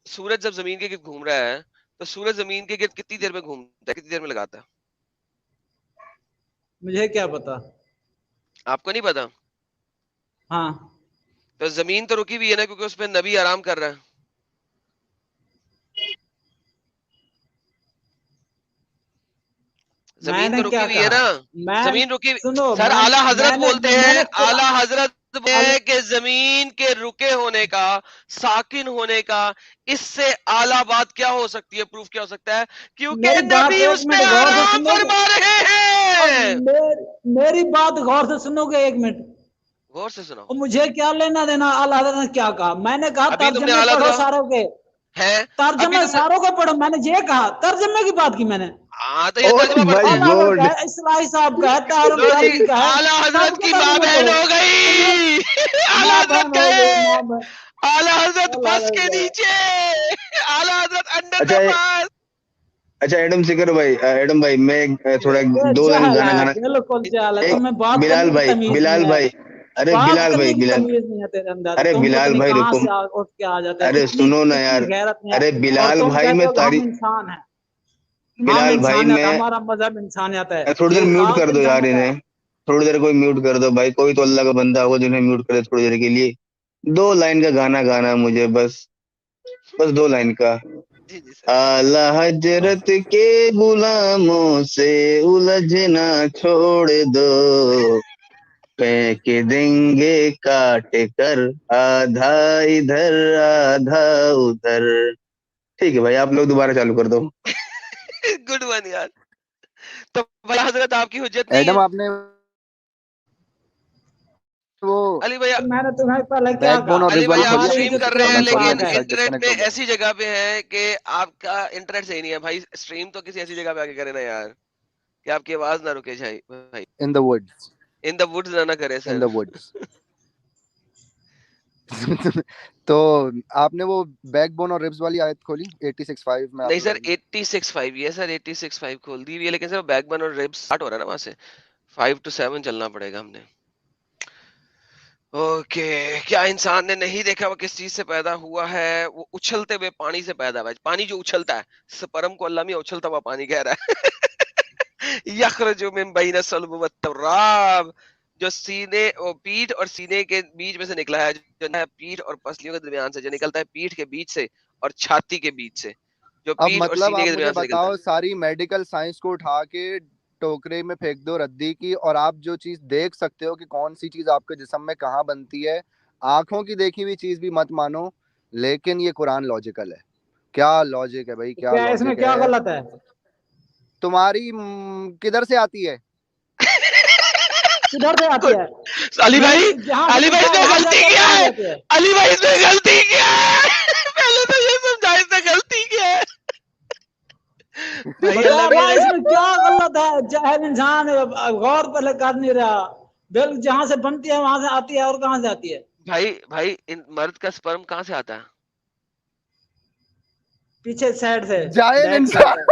जमीन के गिर्द घूम रहा है, तो सूरज जमीन के गिर्द कितनी देर में घूमता है, कितनी देर में लगाता है? मुझे क्या पता। आपको नहीं पता? हाँ, तो जमीन तो रुकी हुई है ना, क्योंकि उस पर नबी आराम कर रहा है। जमीन मैंने तो रुकी क्या हुई है कहा? ना, मैं, जमीन रुकी। सुनो, सर आला हजरत मैंने बोलते हैं, मैंने आला हजरत अल, है कि जमीन के रुके होने का, साकिन होने का, इससे आला बात क्या हो सकती है, प्रूफ क्या हो सकता है? क्योंकि मेरी बात नबी एक उस पे मिनट गौर से आराम सुनोगे? फरमा रहे और हैं। मेरी बात गौर से सुनोगे एक मिनट? गौर से सुनो। और मुझे क्या लेना देना अल्लाह ताला ने क्या कहा? मैंने कहा अभी तुमने तर्जमे आला पढ़ो हजरत सारों के, है, अभी तर्जमे तुमने, सारों को पढ़ो, मैंने ये कहा, तर्जमे की बात की मैंने। हाँ तो ये ओ तर्जमा पढ़ते माय हैं। आला हजरत का गॉड। है, इस्लाही साहब का है, ताहरुल लो जी, कादरी का है, आला हजरत सबके की माँ तर्जमे बहन पढ़ो। हो तुम्हें गई। आला माँ हजरत बहन हो गए, गई, माँ बहन। आला हजरत अल्लाह बस के अल्लाह। नीचे, आला हजरत अंडर द अच्छा बस। अच्छा एडम सिकर भाई, एडम भाई मैं जी थोड़ा भाई। ये दो लाइन जहल गाना है, गाना। बिल्कुल जहल है, एक तुम्हें बात बिलाल करने की भाई, तमीज नहीं बिलाल है, भाई, अरे बात बिलाल करने भाई, की बिलाल, तमीज नहीं है तेरे अंदर। अरे तुम पता बिलाल नहीं भाई कहाँ रुको, से उठ के आ जाते हो, अरे इतनी सुनो ना इतनी यार, गैरत नहीं है। अरे और बिलाल तुम भाई कहते मैं हो कि हम तारीफ, इंसान हैं, हम बिलाल भाई इंसानियत, मैं, हमारा मजहब इंसानियत है, थोड़ी देर ये म्यूट खाक कर दो यार इंसानियत है। इन्हें, थोड़ी देर कोई म्यूट कर दो भाई, कोई तो अल्लाह का बंदा होगा जिन्हें म्यूट करे थोड़ी देर के लिए। दो लाइन का गाना गाना है मुझे, बस बस दो लाइन का। जी जी सर। आला हजरत के गुलामों से उलझना छोड़ दो, फेंक देंगे काट कर आधा इधर आधा उधर, ठीक है भाई, आप लोग दोबारा चालू कर दो। गुड वन यार। तो भाई हजरत आपकी हुज्जत नहीं एडम है। आपने वो अली भैया, मैंने तुम्हें पहले क्या बैकबोन कहा? और अली रिज भाई वाली आप खोलिए। स्ट्रीम हमारी कर जो रहे हैं मैं खोल लेकिन दूंगा, शायद इंटरनेट डिस्कनेक्ट में हो गया। ऐसी जगह पे है कि आपका इंटरनेट सही नहीं है भाई। स्ट्रीम तो किसी ऐसी जगह पे आके करे ना यार, कि आपकी आवाज ना रुके भाई। In the woods, in the woods ना करे इन सर। The woods. तो आपने वो बैकबोन और रिब्स वाली आयत खोली 86:5 में? नहीं आप सर 86.5, ये सर 86.5 खोल दी हुई है, लेकिन सर बैकबोन और रिब्स स्टार्ट हो रहा है ना वहां से। 5 to 7 चलना पड़ेगा हमने। ओके, क्या इंसान ने नहीं देखा वो किस चीज से पैदा हुआ है? वो उछलते हुए पानी से पैदा हुआ है। पानी जो उछलता है, स्पर्म को अल्लाह मियां उछलता हुआ पानी कह रहा है। यखरजु मिन बैन सल्ब व तराब, जो सीने और पीठ और सीने के बीच में से निकला है, जो है पीठ और पसलियों के दरमियान से, जो निकलता है पीठ के बीच से और छाती के बीच से, जो अब पीठ और मतलब सीने आप के मुझे दरमियान से निकलता बताओ, है। सारी मेडिकल साइंस को उठा के टोकरे में फेंक दो रद्दी की, और आप जो चीज देख सकते हो कि कौन सी चीज आपके जिस्म में कहाँ बनती है, आंखों की देखी हुई चीज भी मत मानो, लेकिन ये कुरान लॉजिकल है। क्या लॉजिक है भाई, क्या क्या इसमें लॉजिक क्या है। गलत है? तुम्हारी किधर से आती है? किधर से आती है? अली भाई, जहाँ से अली भाई निकला इसमें वहाँ गलती जाके क्या कहाँ है? जाती है? अली भाई इसमें गलती क्या है? पहले तो ये समझा इसमें गलती क्या है। भाई बता अल्लाह भाई भाई इसमें क्या गलत है? जाहिल इंसान है, गौर पहले कर नहीं रहा। बिल जहाँ से बनती है वहां से आती है, और कहाँ से आती है? भाई इन मर्द का स्पर्म कहाँ से आता है? पीछे साइड से, जाहिल बैक इंसान। साइड।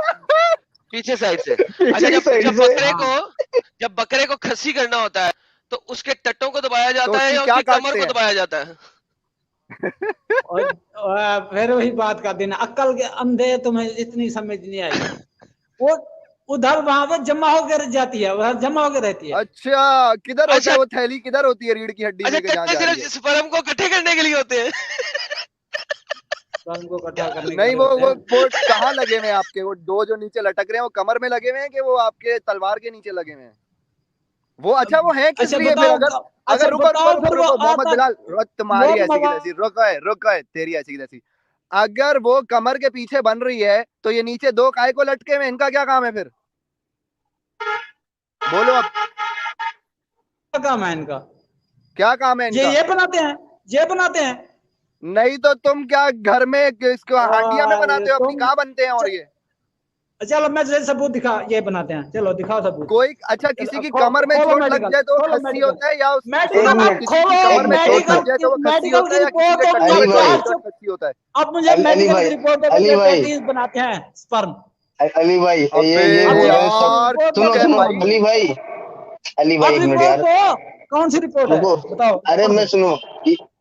पीछे साइड से। अच्छा, जब साइड जब से। बकरे को जब बकरे को खस्सी करना होता है तो उसके टट्टों को दबाया तो जाता है उसकी या क्या उसकी कमर काटते को हैं? दबाया जाता है? और फिर वही बात का दिन, अक्ल के अंधे, तुम्हें इतनी समझ नहीं आई। वो उधर वहां पे जमा होकर जाती है, उधर जमा होकर रहती है। अच्छा, किधर होता अच्छा है वो थैली? किधर होती है रीढ़ की हड्डी अच्छा, में, जहाँ टट्टे जा रही है? सिर्फ स्पर्म को इकट्ठे करने के लिए होते हैं। उनको इकट्ठा करने के नहीं, लिए वो होते वो हैं। वो कहाँ लगे हुए हैं आपके? वो दो जो नीचे लटक रहे हैं, वो कमर में लगे हुए हैं कि वो आपके तलवार के नीचे लगे हुए हैं? वो अच्छा, वो है किस अच्छा लिए फिर? बताओ, अगर अच्छा अगर रुको रुको बताओ रुको फिर वो रुको मोहम्मद आता बिलाल, तुम्हारी वो ऐसी की तैसी, रुको है तेरी ऐसी की तैसी। अगर वो कमर के पीछे बन रही है तो ये नीचे दो काय को लटके हुए, इनका क्या काम है फिर? बोलो अब, क्या काम है इनका? क्या काम है इनका? ये बनाते हैं, ये बनाते हैं। नहीं तो तुम क्या घर में इसको हांडिया में बनाते हो अपनी? तुम कहाँ बनते हैं? और ये चलो मैं तुझे सबूत दिखा, ये बनाते हैं, चलो दिखाओ सबूत। कोई अच्छा, किसी की कमर में खोलो चोट लग मेडिकल, जाए तो वो खोलो खस्सी मेडिकल। होता है, या एक मेडिकल मिनट, किसी की खोलो, कमर में चोट मेडिकल लग जाए तो वो खस्सी मेडिकल होता की है, या किसी के रिपोर्ट टट्टे अली में भाई, चोट खस्सी होता है? अब मुझे अली मेडिकल भाई, की रिपोर्ट अली भाई, प्रोटीन बनाते हैं स्पर्म। अली भाई, ये अबे ये अब बोल रहे हैं यार, सब। तू सुनो क्या सुनो भाई? अली भाई, अली भाई अब एक मिनट रिपोर्ट यार, दो, कौन सी रिपोर्ट है रुको। बताओ? अरे मैं सुनो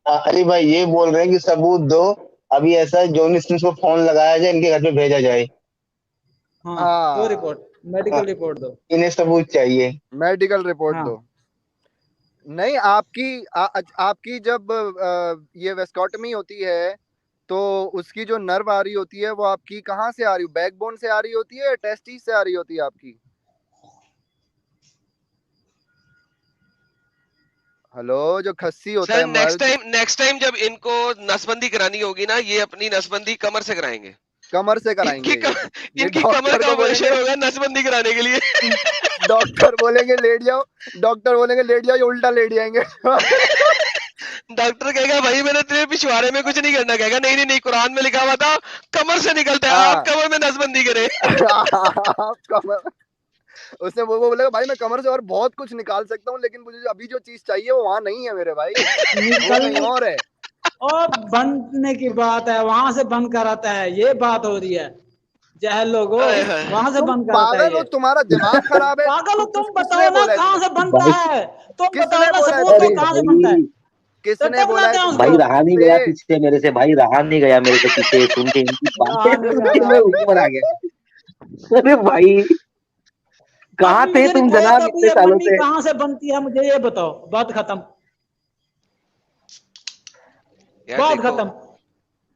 अली भाई ये बोल रहे हैं कि सबूत दो। अभी ऐसा जॉनी स्मिथ को फोन लगाया जाए, इनके घर पे भेजा जाए। हाँ दो रिपोर्ट, मेडिकल रिपोर्ट दो। इन्हें सबूत चाहिए। मेडिकल रिपोर्ट हाँ। दो। नहीं, आपकी जब ये वेस्कोटमी होती है तो उसकी जो नर्व आ रही होती है वो आपकी कहाँ से आ रही है? बैकबोन से आ रही होती है, टेस्टिस से आ रही होती है आपकी? हेलो, जो खस्सी होता सर है मर्द, नेक्स्ट टाइम जब इनको नसबंदी करानी होगी ना, ये अपनी नसबंदी कमर से कराएंगे। कमर से कराएंगे। ये इनकी कमर डॉक्टर का को ऑपरेशन बोलेंगे, होगा नसबंदी कराने के लिए। डॉक्टर बोलेंगे लेट जाओ, डॉक्टर बोलेंगे लेट जाओ, ये उल्टा लेट जाएंगे। डॉक्टर कहेगा भाई मैंने तेरे पिछवाड़े में कुछ नहीं करना। कहेगा नहीं नहीं नहीं, कुरान में लिखा हुआ था कमर से निकलता है, हाँ। आप कमर में नसबंदी करें। आप कमर, उसने वो बोलेगा भाई मैं कमर से और बहुत कुछ निकाल सकता हूँ, लेकिन मुझे अभी जो चीज चाहिए वो वहां नहीं है मेरे भाई, वो कहीं और है। और बनने की बात है, वहां से बन कर आता है, ये बात हो रही है। जहल लोगो, वहां से तुम बन कर आता है पागल हो, ये। तुम्हारा दिमाग खराब है। पागल हो तुम, किसने बताओ ना बोला है कहाँ से तुम्हें? बनता है? तुम किसने बताओ ना बोला है सबूत, तो तुम्हें? कहाँ से बनता है? किसने टट्टे बोला है बनाते हैं तुमको? भाई उसको। रहा नहीं गया पीछे मेरे से, भाई रहा नहीं गया मेरे से पीछे सुन के इनकी बातें, सुन के मैं ऊपर आ गया। अरे भाई कहाँ अब थे मुझे तुम रिपोर्ट जनाब अभी इतने ये सालों मम्मी से? कहाँ से बनती है मुझे ये बताओ, बात खत्म, यार बात देखो खत्म।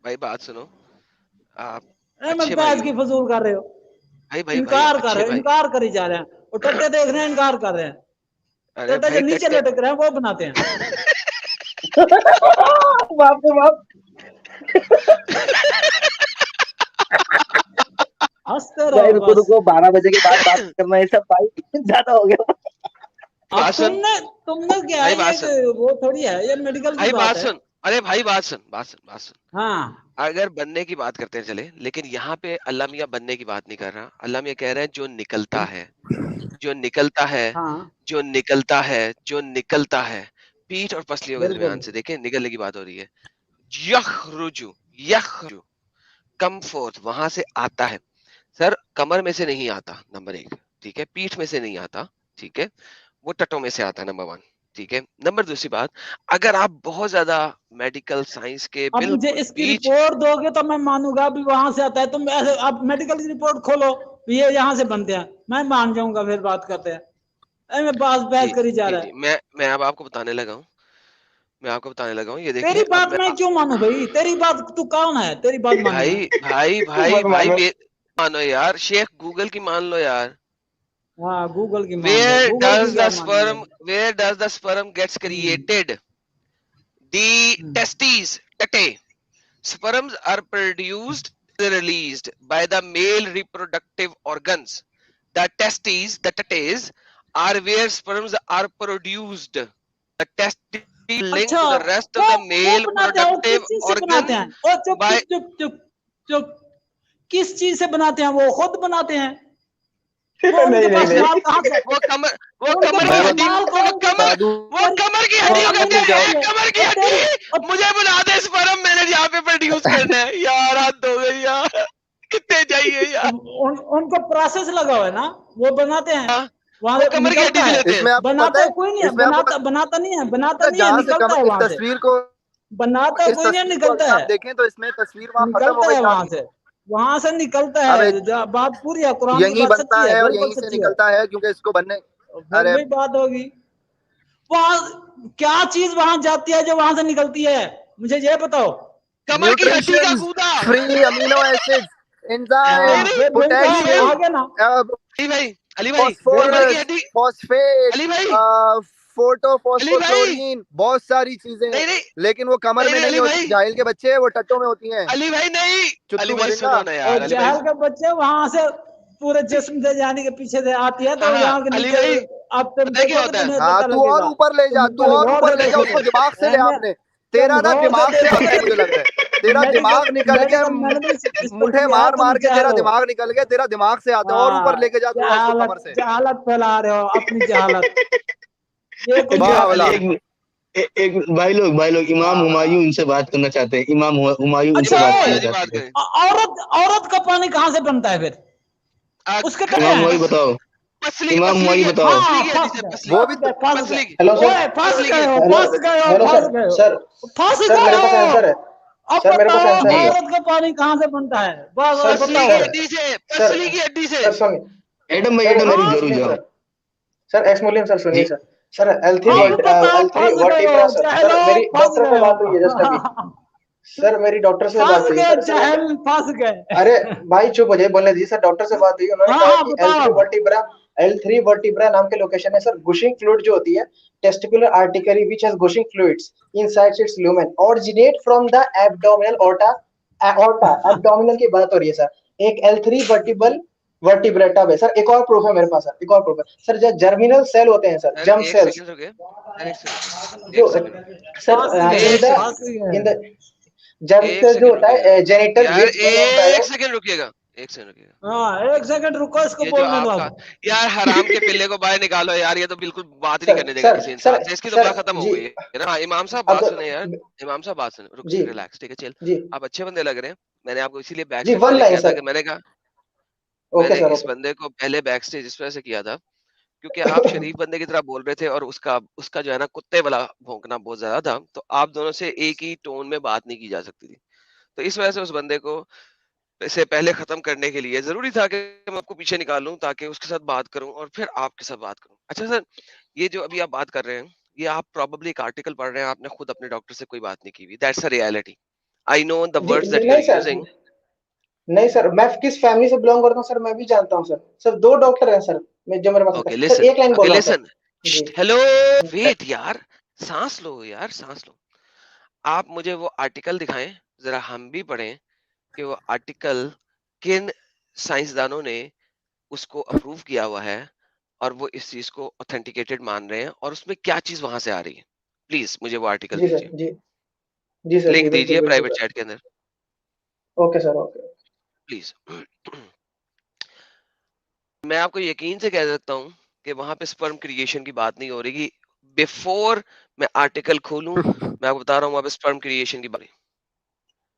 भाई, बात सुनो आप। मत अच्छे बहस भाई की हो फजूल कर रहे हो, भाई इनकार कर अच्छे रहे हो, भाई। इनकार करी जा रहे हैं। और टट्टे देख रहे हैं, इनकार कर रहे हैं। अरे टट्टे भाई जो नीचे टट्टे लटक रहे हैं वो बनाते हैं। बाप रे बाप। हंसते भाई रहो रुको बस। रुको, 12 बजे के बाद बात करना है सब भाई, ज्यादा हो गया। अब बात सुन तुमने क्या भाई, है, बात ये सुन वो थोड़ी है, ये मेडिकल की भाई, बात बात है। सुन, अरे भाई बात सुन, बात सुन, बात सुन। हाँ अगर बनने की बात करते हैं चले, लेकिन यहाँ पे अल्लाह मियाँ बनने की बात नहीं कर रहा। अल्लाह मियाँ कह रहे हैं जो निकलता है, जो निकलता है, हाँ जो निकलता है, जो निकलता है, पीठ और पसलियों के बिल्कुल। दरमियान से, देखें निकलने की बात हो रही है। यखरुजु, यखरुजु, कम फोर्थ, वहां से आता है। सर कमर में से नहीं आता, नंबर 1, ठीक है, पीठ में से नहीं आता, ठीक है, वो टटों में से आता है, नंबर 1, ठीक है। नंबर दूसरी बात, अगर आप बहुत ज्यादा मेडिकल साइंस के अब मुझे बिल्कुल इसकी बीच, रिपोर्ट दोगे तो मैं मानूंगा भी वहां से आता है। तुम ऐसे अब मेडिकल की रिपोर्ट खोलो, ये यहाँ से बनते हैं, मैं मान जाऊंगा, फिर बात करते हैं। मैं बहस जी करी जा जी रहा जी, है। मैं अब आपको बताने लगा हूँ, मैं आपको बताने लगा हूँ, ये तेरी देखिए अब बात मैं मैं क्यों मानू भाई? तेरी बात, तू कौन है तेरी बात मानूंगा? भाई भाई तू भाई मत भाई मानो। मानो यार, शेख गूगल की मान लो यार। हाँ गूगल की मान लो, Where गूगल की does क्या the माननी है? sperm, where does the sperm gets created? The testes, tate. Sperms are produced, released by the male reproductive organs. The testes, the tates, are where sperms are produced. The testes link अच्छा, to the rest of वो the वो male बनाते हैं, वो productive किस चीज से बनाते organ हैं? ओ चुप by चुप चुप चुप चुप, किस चीज से बनाते हैं? वो खुद बनाते हैं? वो उनके नहीं नहीं पास नहीं, माल कहाँ से? वो उनके कमर की मैं पास हड्डी, माल वो कौन कमर, देता है? बता दूं, वो कमर की हड्डी को तेरी कहते रुक जाओ। हैं, कमर की तेरी हड्डी। मुझे बुला दे स्पर्म, मैंने यहाँ पे प्रोड्यूस करना है यार, हद हो गई यार, कितने चाहिए यार। उनको प्रोसेस लगा हुआ है ना, वो बनाते हैं, हाँ, वहां वो से कमर की हड्डी निकलता से है। लेते हैं। इसमें आपको पता बनाता है, कोई नहीं है, इसमें आपको बनाता बनाता नहीं है, बनाता पता है, नहीं है, जहां से निकलता है इस वहां से। तस्वीर को, बनाता इस कोई नहीं, तस्वीर को निकलता अगर आप है, देखें तो इसमें तस्वीर वहां खत्म हो निकलता गई है जहाँ वहां से, वहां से निकलता अब है। बात पूरी है, कुरान की यही बात बनता सच्ची है, है और बिल्कुल यहीं से सच्ची है। निकलता है, क्योंकि इसको बनने, फिर अरे वही बात होगी, वहां क्या चीज वहां जाती है जो वहां से निकलती है? मुझे ये बताओ। कमर की हड्डी का न्यूट्रिशंस, गूदा। फ्री अमीनो एसिड्स, नहीं एंजाइम, नहीं, फिर वही अली बात भाई, पोटेशियम, आगे ना। अली भाई, अली भाई, कमर की फॉस्फोरस, हड्डी, फॉस्फेट, अली भाई, अली भाई, फोटोफॉस्फोक्लोरीन, बहुत सारी चीजें, नहीं नहीं लेकिन वो कमर नहीं में नहीं, नहीं अली होती, भाई, जाहिल के बच्चे, वो टट्टों में होती हैं। अली भाई नहीं, अली चुत्तू भाई मरिंगा। सुनो ना यार, और अली भाई, जहल के बच्चे वहां से पूरे जिस्म से जाने के पीछे से आती है, तो हाँ यहाँ के अली नीचे भाई, अब तुम पता है क्या देखोगे होता है, तुम्हें हाँ, पता तू और लगेगा। ऊपर ले जा, तुम तू कल और गौर ऊपर से ले जा, उसको देखोगे। दिमाग से ले आपने। तेरा तुम ना गौर से दिमाग से आता है, मुझे लग रहा है तेरा मेडिकल दिमाग निकल के मेडिकल मैंने भी इस पर मुंठे किया, मार तुम मार के तेरा जहल हो। दिमाग निकल गया, तेरा दिमाग से आता है, और ऊपर लेके जा थोड़ा उसको कमर से। जहालत फैला रहे हो, अपनी जहालत, ये कुछ वाह बात वाला। नहीं है। एक भाई लोग इमाम हुमायूं इनसे बात करना चाहते हैं, इमाम हुमायूं इनसे अच्छा, इमाम बात हुमायूं करना जी बात चाहते हैं। करें। औरत का पानी कहाँ से बनता है फिर? उसके तो इमाम है। हुमायूं बताओ, पसली, इमाम पसली हुमायूं की, बताओ। पसली हाँ, की हड्डी फंस से, गए, पसली, वो भी तो, पसली की, हेलो सर, ओए फंस पसली की, गए हो, हेलो फंस गए हो, हेलो फंस सर, गए हो, सर फंस सर गए मेरे पास हो। आंसर है। अब सर मेरे पास बताओ आंसर है। औरत का पानी कहाँ से बनता है? बस सर पसली बताओ। की सर हड्डी से, सर पसली की हड्डी से। सर सुनिए, एडम भाई, सर एडम भाई रुक हाँ, जाओ, रुक एक्समोलियम जाओ सर, सर एक्समोलियम सर, सुनिए जी। सर। सर अब बताओ, L3 फंस गए वर्टिब्रा हो सर। जहलो, सर मेरी फंस डॉक्टर से गए बात हुई है जस्ट अभी। हो। सर मेरी डॉक्टर से बात फंस हुई है गए सर। सर जहल, फंस गए। अरे भाई चुप हो जाइए, बोलने दीजिए सर। डॉक्टर से बात हुई है, उन्होंने हाँ कहा है हाँ कि बताओ। L3 वर्टिब्रा नाम के लोकेशन है सर। गुशिंग फ्लूइड जो होती है, testicular artery which has gushing fluids inside its lumen originate from the abdominal aorta abdominal की बात हो रही है सर। एक L3 वर्टिब्रेटा है सर। एक और प्रूफ है मेरे पास सर, एक और प्रूफ है सर। जो जर्मिनल सेल होते हैं सर, सर जर्म एक सेल्स, सेकंड रुके, सर एक सेकंड रुके, जो एक सेकंड रुके, सर फंस गए, एक सेकंड फंस रुके, इन गए। द जर्म एक सेल जो सेकंड होता रुकिएगा है जेनिटल यार, वेट गेन होता है। एक सेकंड रुकिएगा, एक सेकंड रुकिएगा, हाँ, एक एक सेकंड। सेकंड रुको, इसको ये जो बोलने दो आपका, अब। यार हराम के पिल्ले को बाहर निकालो यार, ये तो बिल्कुल बात ही नहीं सर करने देगा सर किसी सर इंसान से, इसकी तो सर बात खत्म हो जी, गई है ना। हाँ, इमाम साहब अब बात सुने यार, इमाम साहब बात सुने, रुक जी रिलैक्स, ठीक है, चिल। जी आप अच्छे बंदे लग रहे हैं, मैंने आपको इसीलिए बैक जी स्टेज वन पहले लाइन किया था, सर। कि मैंने कहा, ओके मैंने सर, इस ओके। बंदे को पहले बैक स्टेज इस वजह से किया था क्योंकि आप शरीफ बंदे की तरह बोल रहे थे, और उसका उसका जो है ना कुत्ते वाला भौंकना बहुत ज्यादा था, तो आप दोनों से एक ही टोन में बात नहीं की जा सकती थी। तो इस वजह से उस बंदे को से पहले खत्म करने के लिए जरूरी था कि मैं आपको पीछे निकालूं, ताकि उसके साथ बात करूं और फिर आपके साथ बात करूं। अच्छा सर, ये जो अभी आप बात कर रहे हैं, ये आप प्रोबेबली एक आर्टिकल पढ़ रहे हैं, आपने खुद अपने डॉक्टर से कोई बात नहीं की हुई। That's a reality. I know the जी वर्ड्स दैट यू आर नहीं सर, यूजिंग। नहीं सर, मैं किस फैमिली से बिलोंग करता हूँ सर, मैं भी जानता हूँ सर। सर 2 डॉक्टर हैं सर, मैं जो मेरे पास होता ओके है सर। लिसन, एक लाइन बोल ओके रहा हूँ सर। लिसन, जी हेलो, वेट यार, सांस लो यार, सांस लो। आप मुझे वो आर्टिकल दिखाएं, जरा हम भी पढ़ें कि वो आर्टिकल किन साइंसदानों ने उसको अप्रूव किया हुआ है और वो इस चीज को ऑथेंटिकेटेड मान रहे हैं और उसमें क्या चीज वहां से आ रही है। प्लीज मुझे वो आर्टिकल जी सर, दीजिए, जी सर, जी लिंक बिल्कुल दीजिए बिल्कुल प्राइवेट सर। चैट के अंदर ओके सर, ओके। प्लीज। मैं आपको यकीन से कह सकता हूँ कि वहां पे स्पर्म क्रिएशन की बात नहीं हो रही कि बिफोर मैं आर्टिकल खोलूं मैं आपको बता रहा हूँ वहां पे स्पर्म क्रिएशन की बात।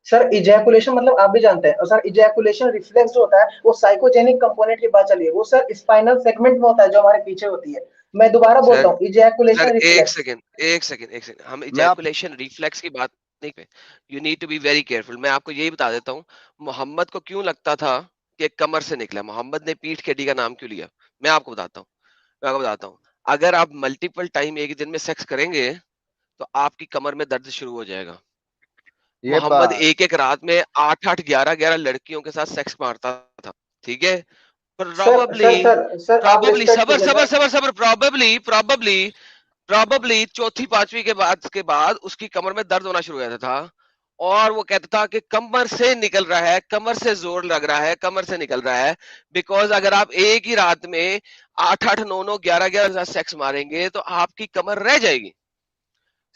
सर इजैकुलेशन मतलब आप भी जानते हैं, और सर इजैकुलेशन रिफ्लेक्स जो होता है वो साइकोजेनिक कंपोनेंट की बात चलिए, वो सर स्पाइनल सेगमेंट में होता है जो हमारे पीछे होती है। मैं दोबारा बोलता सर हूँ, सर इजैकुलेशन एक रिफ्लेक्स। सेकंड एक सेकंड हम मैं आप इजैकुलेशन रिफ्लेक्स की बात नहीं पे। You need to be very careful. मैं आपको यही बता देता हूँ मोहम्मद को क्यों लगता था कि कमर से निकला, मोहम्मद ने पीठ की हड्डी का नाम क्यों लिया। मैं आपको बताता हूँ, अगर आप मल्टीपल टाइम एक ही दिन में सेक्स करेंगे तो आपकी कमर में दर्द शुरू हो जाएगा। ये मोहम्मद बात एक एक रात में 8-8 11-11 लड़कियों के साथ सेक्स मारता था, ठीक है। Sir probably sir sir sir आप प्रोबेबली रिस्पेक्ट सबर कीजिए सबर सर। सबर सबर प्रोबेबली प्रोबेबली प्रोबेबली चौथी पांचवी के बाद उसकी कमर में दर्द होना शुरू हो जाता था और वो कहता था कि कमर से निकल रहा है, कमर से जोर लग रहा है, कमर से निकल रहा है। बिकॉज अगर आप एक ही रात में 8-8 9-9 11-11 सेक्स मारेंगे तो आपकी कमर रह जाएगी।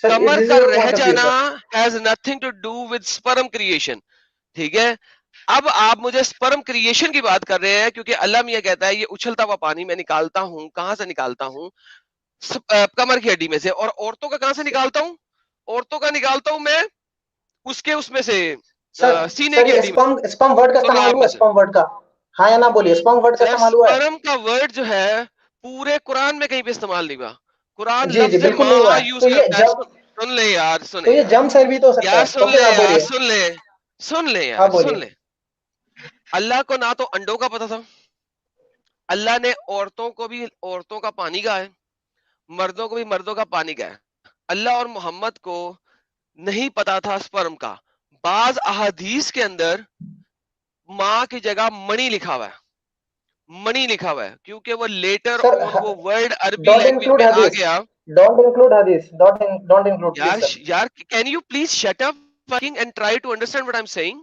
सर कमर दिस इज का योर रह पॉइंट ऑफ व्यू जाना sir. Has nothing to do with sperm creation, ठीक है। अब आप मुझे स्पर्म क्रिएशन की बात कर रहे हैं क्योंकि अल्लाह मियां कहता है ये उछलता हुआ पानी मैं निकालता हूं, कहां से निकालता हूं, कमर की हड्डी में से। और औरतों का कहां से निकालता हूं, औरतों का निकालता हूं मैं उसमें से सर सीने सर की ये हड्डी में, स्पर्म स्पर्म वर्ड का तो इस्तेमाल राम हुआ में है, से। स्पर्म वर्ड का। हाँ या ना बोलिए, स्पर्म वर्ड का यार इस्तेमाल हुआ है। स्पर्म का वर्ड जो है पूरे कुरान में कहीं पे इस्तेमाल नहीं हुआ। कुरान जी जी लफ्ज बिल्कुल नहीं हुआ माँ है, यूज तो ये करता है। जब, सुन ले यार, तो सुने ये यार, जम सर भी तो हो सकता यार है। सुन ओके ले आप यार, बोलिए। सुन ले हाँ यार, सुन बोलिए। ले। अल्लाह को ना तो अंडों का पता था, अल्लाह ने औरतों को भी औरतों का पानी का है, मर्दों को भी मर्दों का पानी का है। अल्लाह और मोहम्मद को नहीं पता था स्पर्म का। बाज अहादीस के अंदर माँ की जगह मणि लिखा हुआ है, मणि लिखा हुआ है क्योंकि वो लेटर सर ऑन वो वर्ड अरबी डोंट लैंग्वेज इंक्लूड में आ हदीस, गया। डोंट इंक्लूड हदीस, डोंट इंक्लूड प्लीज यार सर। यार can you please shut up fucking and try to understand what I'm saying?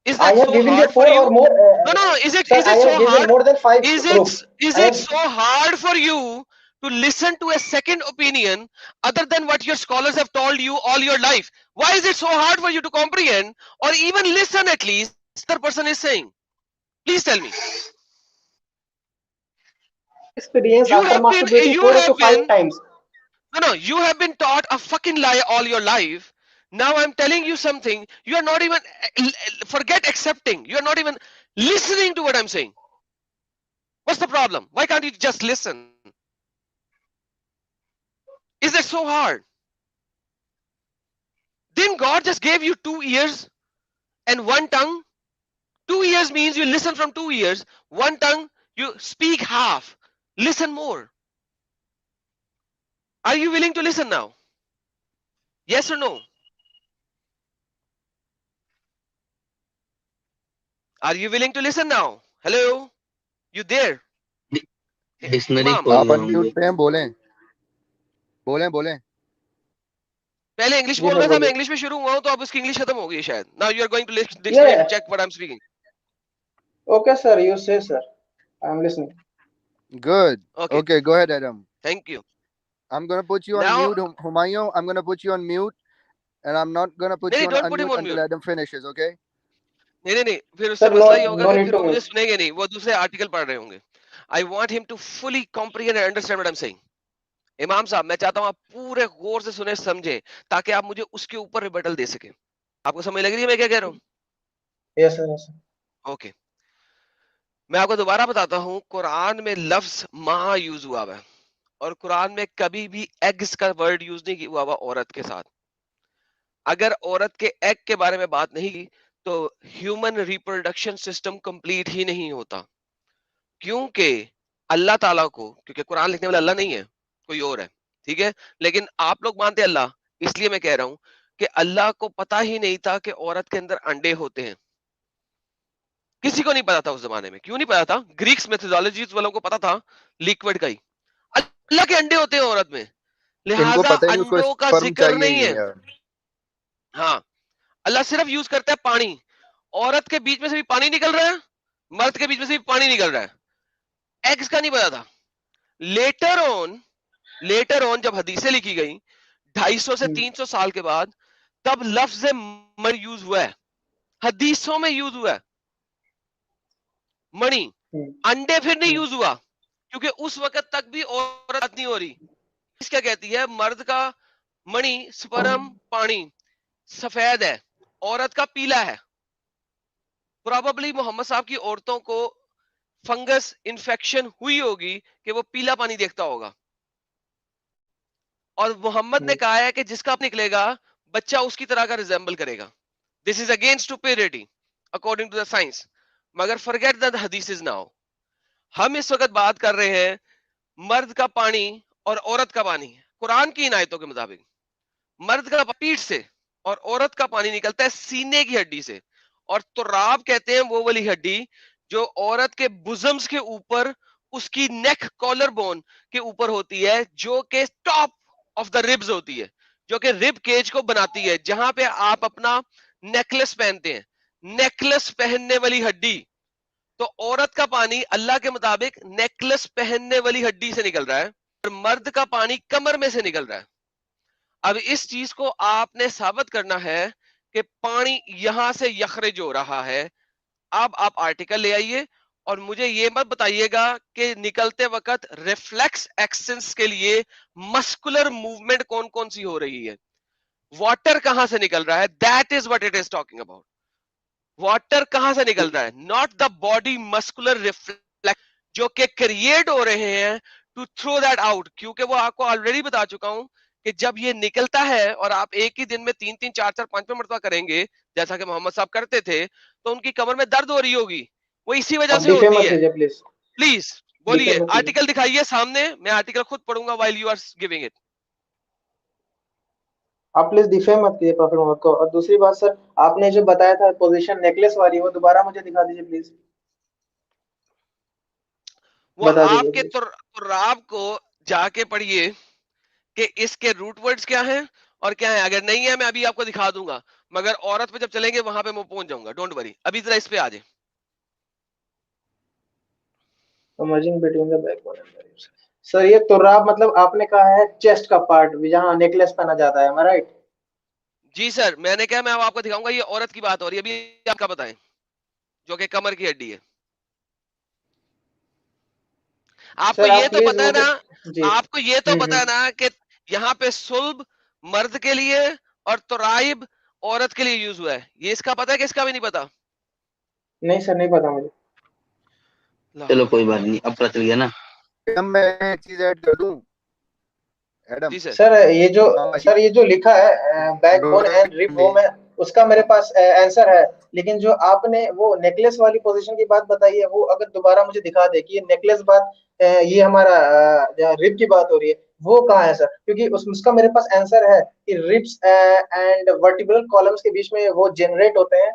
Is I that have so given you hard for 4 you? और मोर, No, no, is it sir is I it have so given hard? More than 5 Is it proof. is I it have, so hard for you to listen to a second opinion other than what your scholars have told you all your life? Why is it so hard for you to comprehend or even listen at least the person is saying? Please tell me. Experience You after have been masturbating you 4 have to 5 been times. no, you have been taught a fucking lie all your life. Now I'm telling you something. You are not even forget accepting. You are not even listening to what I'm saying. What's the problem? Why can't you just listen? Is that so hard? Didn't God just gave you 2 ears and one tongue? 2 ears means you listen from 2 ears. One tongue, you speak half. Listen more. Are you willing to listen now? Yes or no? Are you willing to listen now? Hello? You there? Dictionary Imam. खोल आप रहा हूँ unmute मैं। पे हैं, बोलें बोलें बोलें। पहले इंग्लिश जी बोल सर रहा था, मैं बोलिए। इंग्लिश में शुरू हुआ हूं तो अब उसकी इंग्लिश खत्म हो गई शायद। Now you are going to ये dictionary and check what I am speaking. Okay sir, you say sir, I am listening. Good. Okay, Okay, go ahead, Adam. Thank you. I'm gonna put you on now mute, Humayun. I'm gonna put you on mute, and I'm not gonna put नहीं you नहीं, on don't put him unmute on until mute. Adam finishes. Okay? नहीं नहीं नहीं, फिर उससे sir no, मसला ये होगा नो कि नीड फिर टू वो मुझे म्यूट। सुनेंगे नहीं, वो दूसरे आर्टिकल पढ़ रहे होंगे। I want him to fully comprehend and understand what I am saying. इमाम साहब, मैं चाहता हूं आप पूरे गौर से सुने समझे ताकि आप मुझे उसके ऊपर रिबटल दे सके। आपको समझ लग रही है मैं क्या कह रहा हूं? Yes sir, yes sir. Okay, मैं आपको दोबारा बताता हूं। कुरान में लफ्ज माँ यूज हुआ है और कुरान में कभी भी एग्स का वर्ड यूज नहीं हुआ हुआ औरत के साथ। अगर औरत के एग के बारे में बात नहीं की तो ह्यूमन रिप्रोडक्शन सिस्टम कंप्लीट ही नहीं होता। क्योंकि अल्लाह ताला को, क्योंकि कुरान लिखने वाला अल्लाह नहीं है, कोई और है, ठीक है। लेकिन आप लोग मानते हैं अल्लाह, इसलिए मैं कह रहा हूं कि अल्लाह को पता ही नहीं था कि औरत के अंदर अंडे होते हैं। किसी को नहीं पता था उस जमाने में। क्यों नहीं पता था? ग्रीक्स मेथोडोलॉजीज वालों को पता था लिक्विड का ही। अल्लाह के अंडे होते हैं औरत में, इनको लिहाजा पता ही नहीं, उसको अंडों का sperm जिक्र चाहिए नहीं ही है। नहीं यार। हाँ, अल्लाह सिर्फ यूज करता है पानी। औरत के बीच में से भी पानी निकल रहा है, मर्द के बीच में से भी पानी निकल रहा है। एग्स का नहीं पता था। लेटर ऑन जब हदीसें लिखी गई 250 से 300 साल के बाद, तब लफ्ज मणि यूज हुआ है, हदीसों में यूज हुआ है मणि। अंडे फिर नहीं यूज हुआ, क्योंकि उस वक्त तक भी औरत नहीं हो रही। क्या कहती है, मर्द का मणि स्पर्म पानी सफेद है, औरत का पीला है। प्रोबेबली मोहम्मद साहब की औरतों को फंगस इन्फेक्शन हुई होगी कि वो पीला पानी देखता होगा, और मोहम्मद ने कहा है कि जिसका निकलेगा बच्चा उसकी तरह का रिजेंबल करेगा। This is against stupidity according to the science, मगर फॉरगेट द हदीसेस नाउ। हम इस वक्त बात कर रहे हैं मर्द का पानी और औरत का पानी। कुरान की इन आयतों के मुताबिक मर्द का पीठ से और औरत का पानी निकलता है सीने की हड्डी से, और तुराब कहते हैं वो वाली हड्डी जो औरत के बुजम्स के ऊपर, उसकी नेक कॉलर बोन के ऊपर होती है, जो कि टॉप ऑफ द रिब्स होती है, जो कि रिब केज को बनाती है, जहां पे आप अपना नेकलेस पहनते हैं, नेकलेस पहनने वाली हड्डी। तो औरत का पानी अल्लाह के मुताबिक नेकलेस पहनने वाली हड्डी से निकल रहा है, और मर्द का पानी कमर में से निकल रहा है। अब इस चीज को आपने साबित करना है कि पानी यहां से यखरज हो रहा है। अब आप आर्टिकल ले आइए, और मुझे ये मत बताइएगा कि निकलते वक्त रिफ्लेक्स एक्शंस के लिए मस्कुलर मूवमेंट कौन कौन सी हो रही है। वाटर कहां से निकल रहा है, that is what it is talking about. Water कहां से निकल रहा है, not the body muscular reflex जो कि क्रिएट हो रहे हैं टू थ्रो दैट आउट। क्योंकि वो आपको ऑलरेडी बता चुका हूं कि जब ये निकलता है और आप एक ही दिन में 3-3 4-4 5 मरतबा करेंगे, जैसा कि मोहम्मद साहब करते थे, तो उनकी कमर में दर्द हो रही होगी, वो इसी वजह से होती है। प्लीज प्लीज बोलिए, आर्टिकल दिखाइए सामने, मैं आर्टिकल खुद पढ़ूंगा while you are giving it. आप प्लीज डिफेम मत कीजिए प्रॉफिट मोहम्मद को। और दूसरी बात सर, आपने जो बताया था पोजीशन नेकलेस वाली, वो दोबारा मुझे दिखा दीजिए प्लीज। वो बता दीजिए आपके तुर्राब को जाके पढ़िए कि इसके रूट वर्ड्स क्या हैं और क्या है। अगर नहीं है मैं अभी आपको दिखा दूंगा, मगर औरत पे जब चलेंगे वहां पे मैं पहुंच जाऊंगा, डोंट वरी। अभी जरा इस पे आ जाए। Imaging between the backbone and the ribs. Sir ये तुर्राब मतलब आपने कहा है चेस्ट का पार्ट जहां नेकलेस पहना जाता है, राइट? जी सर, मैंने क्या, मैं अब आपको दिखाऊंगा। ये औरत की बात हो रही है, अभी आपका बताएं, जो कि कमर की हड्डी है। आपको सर ये आप तो प्लीज पता है मुझे ना, जी आपको ये तो पता है ना कि यहाँ पे सुल्ब मर्द के लिए और तुराइब औरत के लिए यूज हुआ है। ये इसका पता है कि इसका भी नहीं पता? नहीं सर, नहीं पता मुझे। चलो कोई बात नहीं, अब पता चल गया ना। मैं एक चीज ऐड कर दूं एडम। जी सर। सर ये जो हाँ भाई, सर ये जो लिखा है बैकबोन एंड रिब, वो मैं उसका मेरे पास आंसर है, लेकिन जो आपने वो नेकलेस वाली पोजीशन की बात बताई है, वो अगर दोबारा मुझे दिखा दे कि ये नेकलेस बात ये हमारा रिब की बात हो रही है, वो कहाँ है सर? क्योंकि उसका मेरे पास आंसर है कि रिब्स एंड वर्टिब्रल कॉलम्स के बीच में वो जनरेट होते हैं,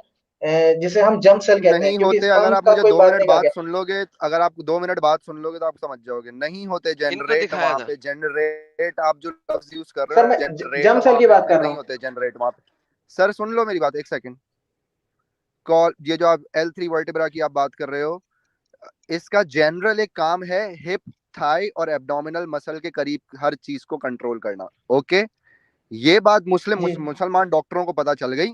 जिसे हम जंप सेल कहते हैं, नहीं क्योंकि होते। अगर स्पर्म आप का मुझे कोई 2 बात मिनट नहीं कहा बाद गया। सुन लोगे, अगर आप 2 मिनट बाद सुन लोगे तो आप समझ जाओगे। नहीं होते इनको जनरेट दिखाया वहां था। पे। जनरेट आप जो लफ्ज यूज कर रहे सर हो मैं ना, जनरेट जंप सेल वहां की पे बात कर रहा नहीं हूँ। होते जनरेट वहां पे। सर सुन लो मेरी बात एक सेकंड। कॉल ये जो आप L3 वर्टिब्रा की आप बात कर रहे हो, इसका जनरल एक काम है हिप, थाई और एब्डोमिनल मसल के करीब हर चीज को कंट्रोल करना। ओके, ये बात जी मुसलमान डॉक्टरों को पता चल गई,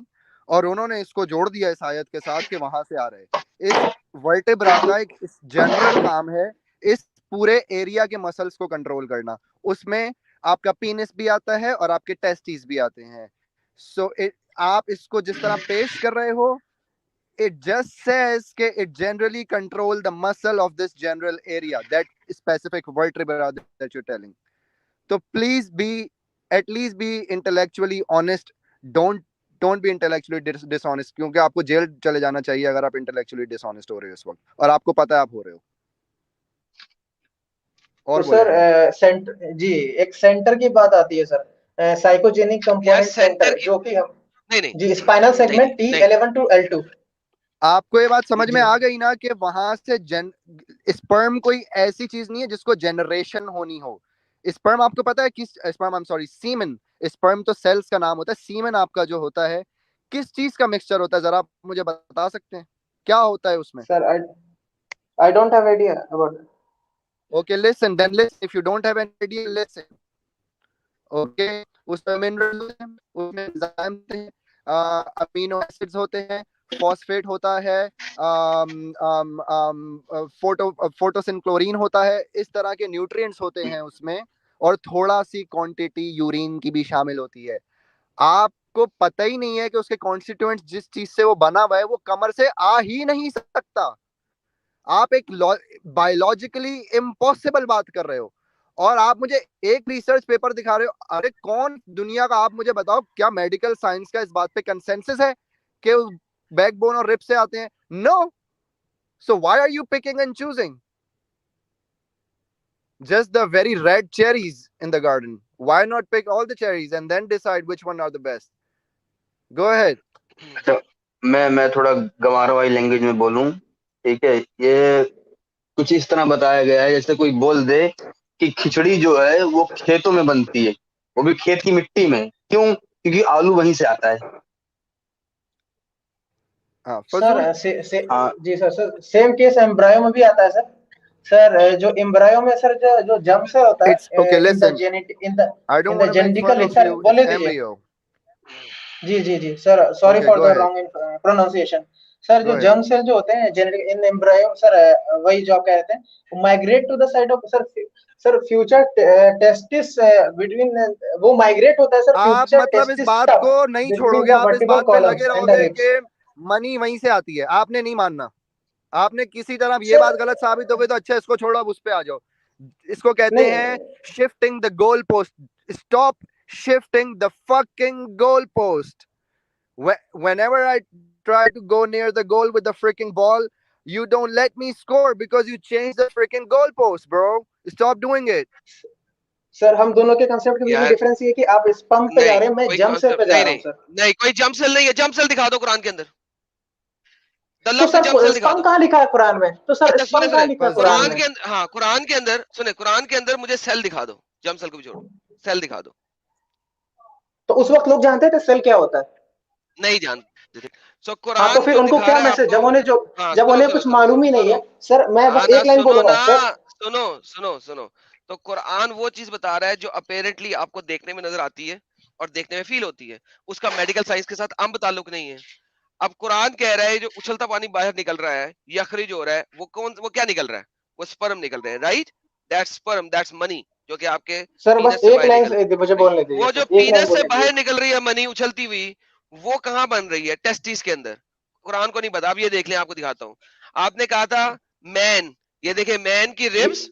और उन्होंने इसको जोड़ दिया इस आयत के साथ कि वहां से आ रहे। इस वर्टिब्रा का एक इस जनरल काम है इस पूरे एरिया के मसल्स को कंट्रोल करना। उसमें आपका पीनिस भी आता है और आपके टेस्टिस भी आते हैं। सो आप इसको जिस तरह पेश कर रहे हो, it just says that it generally control the muscle of this general area, that specific vertebra that you're telling. So please be, at least be intellectually honest. Don't be intellectually dishonest, क्योंकि आपको jail चले जाना चाहिए अगर आप intellectually dishonest हो रहे हो इस वक्त, और आपको पता है आप हो रहे हो। और तो बोले सर मैडम। सेंटर जी, एक सेंटर की बात आती है सर, साइकोजेनिक यार कंपोनेंट सेंटर सेंटर, की, जो कि हम नहीं नहीं जी स्पाइनल नहीं नहीं सेगमेंट नहीं, T11 to L2। आपको ये बात समझ में जी आ गई ना कि वहां से स्पर्म कोई ऐसी चीज नहीं है जिसको जनरेशन होनी हो। स्पर्म आपको पता है किस, sperm I am sorry semen, sperm तो सेल्स का नाम होता है, सीमेन आपका जो होता है किस चीज का मिक्सचर होता है, जरा आप मुझे बता सकते हैं क्या होता है उसमें? Sir I don't have idea about it. Okay, listen, then listen. If you don't have an idea, listen. Okay, उसमें मिनरल होते हैं, उसमें एंजाइम होते हैं, अमीनो एसिड्स होते हैं, फॉस्फेट होता है, फोटोसिन क्लोरीन होता है, इस तरह के न्यूट्रिएंट्स होते हैं उसमें, और थोड़ा सी क्वांटिटी यूरिन की भी शामिल होती है। आपको पता ही नहीं है कि उसके कॉन्स्टिट्यूएंट्स जिस चीज से वो बना हुआ है वो कमर से आ ही नहीं सकता। आप एक बायोलॉजिकली इम्पॉसिबल बात कर रहे हो और आप मुझे एक रिसर्च पेपर दिखा रहे हो। अरे कौन दुनिया का, आप मुझे बताओ, क्या मेडिकल साइंस का इस बात पे कंसेंसस है कि बैकबोन और रिब से आते हैं? No. So why are you picking and choosing just the very red cherries in the garden? Why not pick all the cherries and then decide which one are the best? Go ahead. तो मैं थोड़ा गंवारा वाली language में बोलूं, ठीक है? ये कुछ इस तरह बताया गया है जैसे कोई बोल दे कि खिचड़ी जो है वो खेतों में बनती है, वो भी खेत की मिट्टी में। क्यों? क्योंकि आलू वहीं से आता है। Sir ji sir same case embryo में भी आता है सर। सर जो एम्ब्रायो में सर जो जर्म सेल होता है, okay, listen, in the I don't want to make fun of sir you. बोले It's दीजिए। embryo. जी sir, sorry Okay, for go the ahead. Wrong pronunciation. Sir Go जो ahead. Germ cell जो होते हैं genetic इन embryo sir, वही जो आप कह रहे थे, migrate to the side of sir future testis between, वो माइग्रेट होता है सर आप फ्यूचर मतलब इस टेस्टिस बात को नहीं बिटवीन छोड़ोगे, द आप इस वर्टिबल बात पे लगे कॉलम्स एंड द रहोगे रिब्स। कि मनी वहीं से आती है। आपने नहीं मानना, आपने किसी तरह ये सर बात गलत साबित हो गई तो अच्छा इसको छोड़ो, अब उस पे आ जाओ। इसको कहते नहीं हैं shifting the goal post. Stop shifting the fucking goal post. Whenever I try to go near the goal with the freaking ball, you don't let me score because you changed the freaking goal post, bro. Stop doing it. Sir हम दोनों के concept के बीच में यार difference ये है कि आप स्पंप पे जा नहीं, रहे हैं, मैं कोई जंप सेल पे कॉन्सेप्ट जा नहीं रहा हूँ नहीं सर। नहीं, कोई जंप सेल नहीं है। जंप सेल दिखा दो कुरान के अंदर, द तो लफ्ज सर जंप सेल दिखा स्पंप दो। कहाँ लिखा है कुरान में? तो सर अच्छा सुने स्पंप सुने, कहाँ लिखा है कुरान कुरान में? के अंदर, हाँ कुरान के अंदर सुने, कुरान के अंदर मुझे सेल दिखा दो, जंप सेल को भी छोड़ो, सेल दिखा दो। तो उस वक्त लोग जानते थे सेल क्या होता है? नहीं जानते थे। सो हाँ, तो कुरान फिर जो उनको दिखा क्या रहा है मैसेज, आपको, जब हाँ सुनो उन्हें सुनो कुछ सुनो मालूम ही नहीं है सर, मैं हाँ बस ना, एक लाइन सुनो बोलूंगा ना, सर। सुनो सुनो सुनो। तो कुरान वो चीज बता रहा है जो अपेरेंटली आपको देखने में नजर आती है और देखने में फील होती है, उसका मेडिकल साइंस के साथ अम्ब ताल्लुक नहीं है। अब कुरान कह रहा है जो उछलता पानी बाहर निकल रहा है, यखरिज हो रहा है, वो क्या निकल रहा है? वो स्पर्म निकल रहे हैं, right? That's sperm, that's money, जो कि आपके सर बस पीनस से एक बाहर निकल लाइन मुझे रही है। बोलने दीजिए वो जो सर, एक लाइन पीनस से बोलने बाहर दीजिए। निकल रही है मनी उछलती हुई, वो कहाँ बन रही है? टेस्टिस के अंदर। कुरान को नहीं पता। अब ये देख लें, आपको दिखाता हूँ। आपने कहा था मैन, ये देखिए मैन की रिब्स,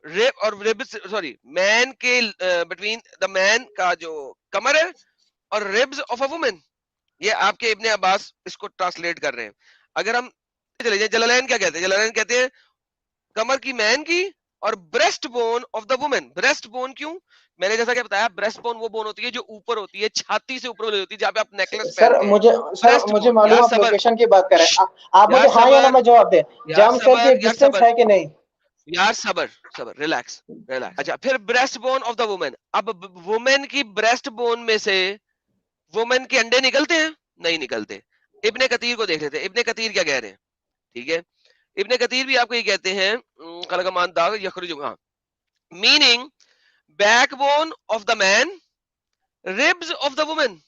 रिब और रिब्स, सॉरी मैन के बिटवीन द मैन का जो कमर है और रिब्स ऑफ अ वुमन, ये आपके इब्ने अब्बास इसको ट्रांसलेट कर रहे हैं। अगर हम चले जाए, जलालैन क्या कहते हैं? जलालैन कहते हैं कमर की मैन की और breast bone of the woman. Breast bone क्यों? मैंने जैसा कि बताया, ब्रेस्ट बोन वो बोन होती है जो ऊपर होती है, छाती से ऊपर होती है, जहां पे आप नेकलेस सर पहनते हैं। ब्रेस्ट मुझे बोन। मालूम यार आप सबर, लोकेशन की बात कर रहे हैं। आप मुझे यार हाँ या ना सबर, में जवाब दें, यार जर्म सेल की सबर, यार एग्जिस्टेंस सबर, है कि नहीं? यार सबर सबर, रिलैक्स रिलैक्स। अच्छा, फिर breast bone of the woman. अब वुमेन की ब्रेस्ट बोन में से वुमेन के अंडे निकलते हैं? नहीं निकलते। इब्ने कतीर को देख लेते हैं, इब्ने कतीर क्या कह रहे हैं, ठीक है? इब्ने कतीर भी आपको ये कहते हैं खलकमान दाग यखरुज, हाँ, meaning backbone of the man, ribs of the woman.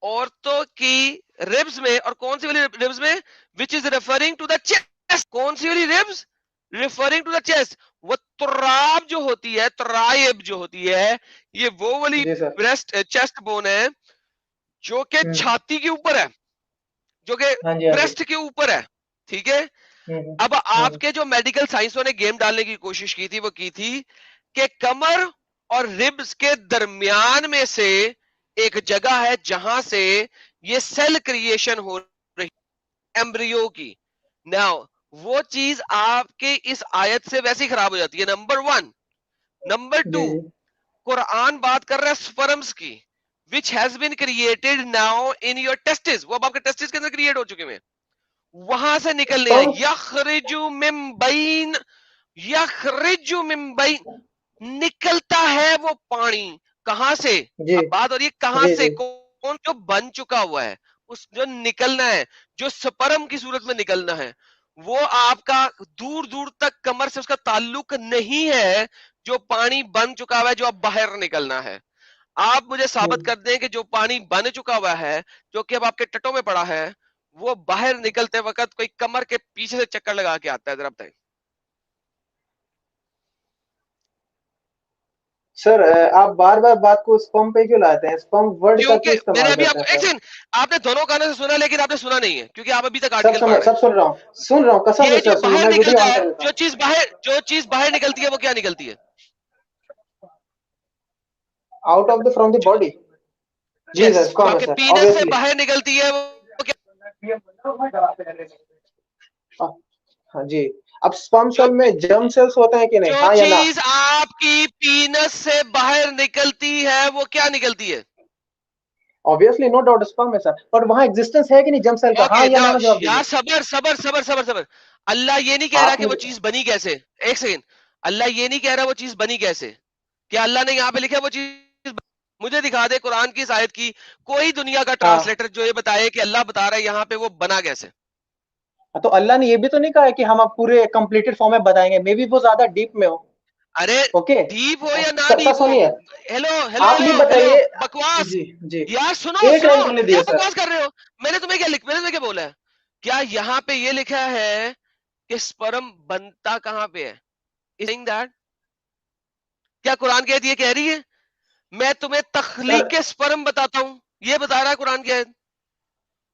औरतों की रिब्स में, और कौन सी वाली रिब्स में? Which is referring to the chest. कौन सी वाली ribs? Referring to the chest. वो तुराब जो होती है, तुराइब जो होती है, ये वो वाली जी सर। ब्रेस्ट चेस्ट बोन है जो कि छाती के ऊपर है, जो कि हाँ जी, हाँ जी। ब्रेस्ट के ऊपर है, ठीक है? अब आपके जो मेडिकल साइंसों ने गेम डालने की कोशिश की थी, वो की थी कि कमर और रिब्स के दरमियान में से एक जगह है जहां से ये सेल क्रिएशन हो रही, एम्ब्रियो की। नाउ वो चीज आपके इस आयत से वैसे ही खराब हो जाती है, नंबर 1। नंबर 2, कुरान बात कर रहा है स्पर्म्स की, which has been created now in your testes। वो अब आपके टेस्टिस के अंदर क्रिएट हो चुके हैं, वहां से निकलने हैं। यखरिजु मिन बैन, यखरिजु मिन बैन, निकलता है वो पानी। कहां से? अब बात हो रही है कहां से, कौन जो बन चुका हुआ है, उस जो निकलना है, जो स्पर्म की सूरत में निकलना है, वो आपका दूर दूर तक कमर से उसका ताल्लुक नहीं है जो पानी बन चुका हुआ है, जो अब बाहर निकलना है। आप मुझे साबित कर दें कि जो पानी बन चुका हुआ है, जो कि अब आपके टटों में पड़ा है, वो बाहर निकलते वक्त कोई कमर के पीछे से चक्कर लगा के आता है? जरा बताएं। सर आप बार बार बात को स्पर्म पे क्यों लाते हैं? स्पर्म वर्ड का क्योंकि क्यों मैंने इस्तेमाल अभी करते आपको हैं एक सर? सेकंड, आपने दोनों कानों से सुना, लेकिन आपने सुना नहीं है क्योंकि आप अभी तक सब आर्टिकल पढ़ रहे सब सुन रहा हूँ, कसम हैं। से ये जो सर सुनो, बाहर मैं वीडियो निकलता ऑन है, कर लेता जो हूँ। चीज बाहर निकलती है, वो क्या निकलती है? Out of the from the body. जी यस, सर, जो स्पर्म है आपके सर, पीनस से ऑब्वियसली। बाहर निकलती है वो क्या? हाँ जी। अब स्पर्म जो सेल में जर्म सेल्स होते हैं कि नहीं, जो हाँ या ना? चीज आपकी पीनस से बाहर निकलती है वो क्या निकलती है? ऑब्वियसली नो डाउट स्पर्म है सर, बट वहां एग्जिस्टेंस है कि नहीं जर्म सेल का, हाँ ओके, या ना में जवाब यार दीजिए। सबर सबर सबर सबर सबर। अल्लाह ये नहीं कह रहा आप कि वो मुझे चीज बनी कैसे। एक सेकंड, अल्लाह ये नहीं कह रहा वो चीज बनी कैसे। क्या अल्लाह ने यहाँ पे लिखा है वो चीज? मुझे दिखा दे कुरान की इस आयत की कोई दुनिया का हाँ, ट्रांसलेटर जो ये बताए कि अल्लाह बता रहा है यहाँ पे वो बना कैसे। तो अल्लाह ने ये भी तो नहीं कहा है कि हम अब पूरे कंप्लीटेड फॉर्म में बताएंगे, मे बी वो ज्यादा डीप में हो। अरे ओके, डीप हो या ना सर डीप हो। सुनिए, हेलो हेलो आप ये हेलो हेलो, बताइए। बकवास। जी जी, यार सुनो एक सुनो, लाइन सुनने क्या दिए सर। बकवास कर रहे हो? मैंने तुम्हें क्या बोला है? क्या यहाँ पे ये लिखा है कि स्पर्म बनता कहाँ पे है? Saying that? क्या कुरान की आयत ये कह रही है? मैं तुम्हें सर तख्लीक के स्पर्म बताता हूं, ये बता रहा है कुरान की आयत।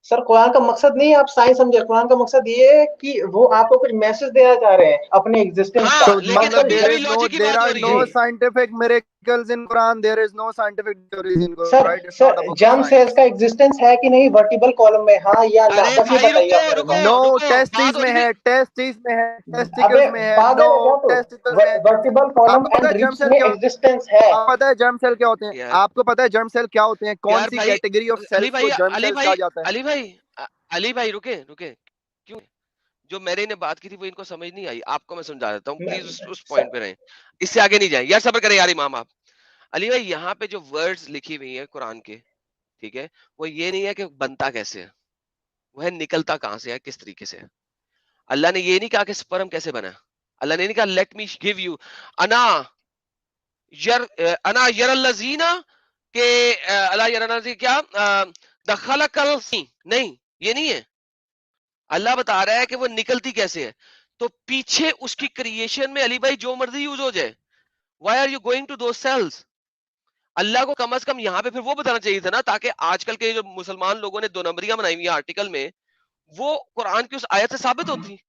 सर कुरान का मकसद नहीं है आप साइंस समझे, कुरान का मकसद ये है कि वो आपको कुछ मैसेज देना चाह रहे हैं अपने एग्जिस्टेंस का। हाँ, So लेकिन मतलब मकसद अभी ये अभी लॉजिक की there बात हो are रही no है। जी scientific miracles in Quran. There is no scientific theories in Quran, sir, right? It's not a book of germ science. Cells का एग्जिस्टेंस है कि नहीं वर्टिबल कॉलम में, हाँ या ना, अरे बस ये भाई बताइए रुको आप मेरे रुको को। No, रुको, बात testes हो में रही है, थी। testes में है, अबे testicles में है, पागल no, है क्या तू? testicle में है। वर्टिबल कॉलम आपको पता एंड है जर्म रिब्स सेल में क्या? एग्जिस्टेंस है। आपको पता है जर्म सेल क्या होते हैं? यार आपको पता है जर्म सेल क्या होते हैं? कौन यार सी भाई, कैटेगरी ऑफ अली सेल्स भाई को जर्म अली सेल्स भाई कहा जाता है? अली भाई अली भाई रुके रुके, क्यों? जो मेरे ने बात की थी वो इनको समझ नहीं आई, आपको मैं समझा देता हूँ, प्लीज उस पॉइंट पे रहें, इससे आगे नहीं जाए यार, सब्र करें यार इमाम आप। अली भाई यहाँ पे जो वर्ड्स लिखी हुई है कुरान के, ठीक है, वो ये नहीं है कि बनता कैसे है, वो है निकलता कहां से है, किस तरीके से है। अल्लाह ने ये नहीं कहा कि स्पर्म कैसे बना। अल्लाह ने नहीं कहा लेट मी गिव यू अना अना यरल्लजीना के अला यरल्लजी क्या दखलकल नहीं, ये नहीं है। अल्लाह बता रहा है कि वो निकलती कैसे है। तो पीछे उसकी क्रिएशन में अली भाई जो मर्जी यूज हो जाए, why are you going to दो सेल्स? अल्लाह को कम से कम यहाँ पे फिर वो बताना चाहिए था ना, ताकि आजकल के जो मुसलमान लोगों ने दो नंबरियां बनाई हुई है आर्टिकल में, वो कुरान की उस आयत से साबित होती।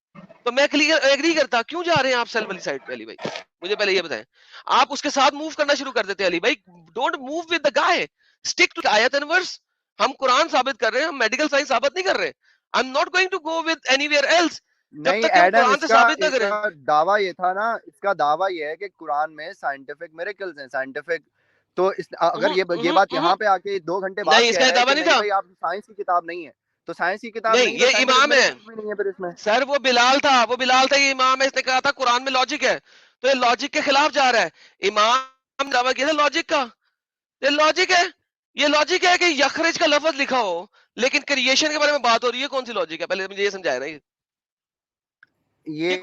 तो मैं क्लियर एग्री करता, क्यों जा रहे हैं आप सेल वाली साइड पे? अली भाई मुझे पहले ये बताएं, आप उसके साथ मूव करना शुरू कर देते अली भाई। Don't move with the guy, stick to आयत एंड वर्स। हम कुरान साबित कर रहे हैं, हम मेडिकल साइंस साबित नहीं कर रहे। I am not going to go with anywhere else जब नहीं तक कि हम एडम, कुरान से इसका साबित ना करें। इसका दावा ये था ना, इसका दावा ये है कि कुरान में साइंटिफिक मिरेकल्स हैं, साइंटिफिक। तो अगर ये बात यहाँ पे आके 2 घंटे बाद नहीं, कह इसका रहा है दावा कि नहीं नहीं था। भाई आप साइंस की किताब नहीं है, तो साइंस की किताब नहीं, नहीं, ये तो साइंटिफिक इमाम है मिरेकल्स भी नहीं है फिर इसमें। सर, वो बिलाल था, वो बिलाल था, ये इमाम है, इसने कहा था कुरान में लॉजिक है, तो ये लॉजिक के खिलाफ जा रहा है। इमाम दावा किया था लॉजिक का, ये लॉजिक है। ये लॉजिक है कि यखरज का लफ्ज लिखा हो लेकिन क्रिएशन के बारे में बात हो रही है, कौन सी लॉजिक है? पहले मुझे ये समझाया ना। ये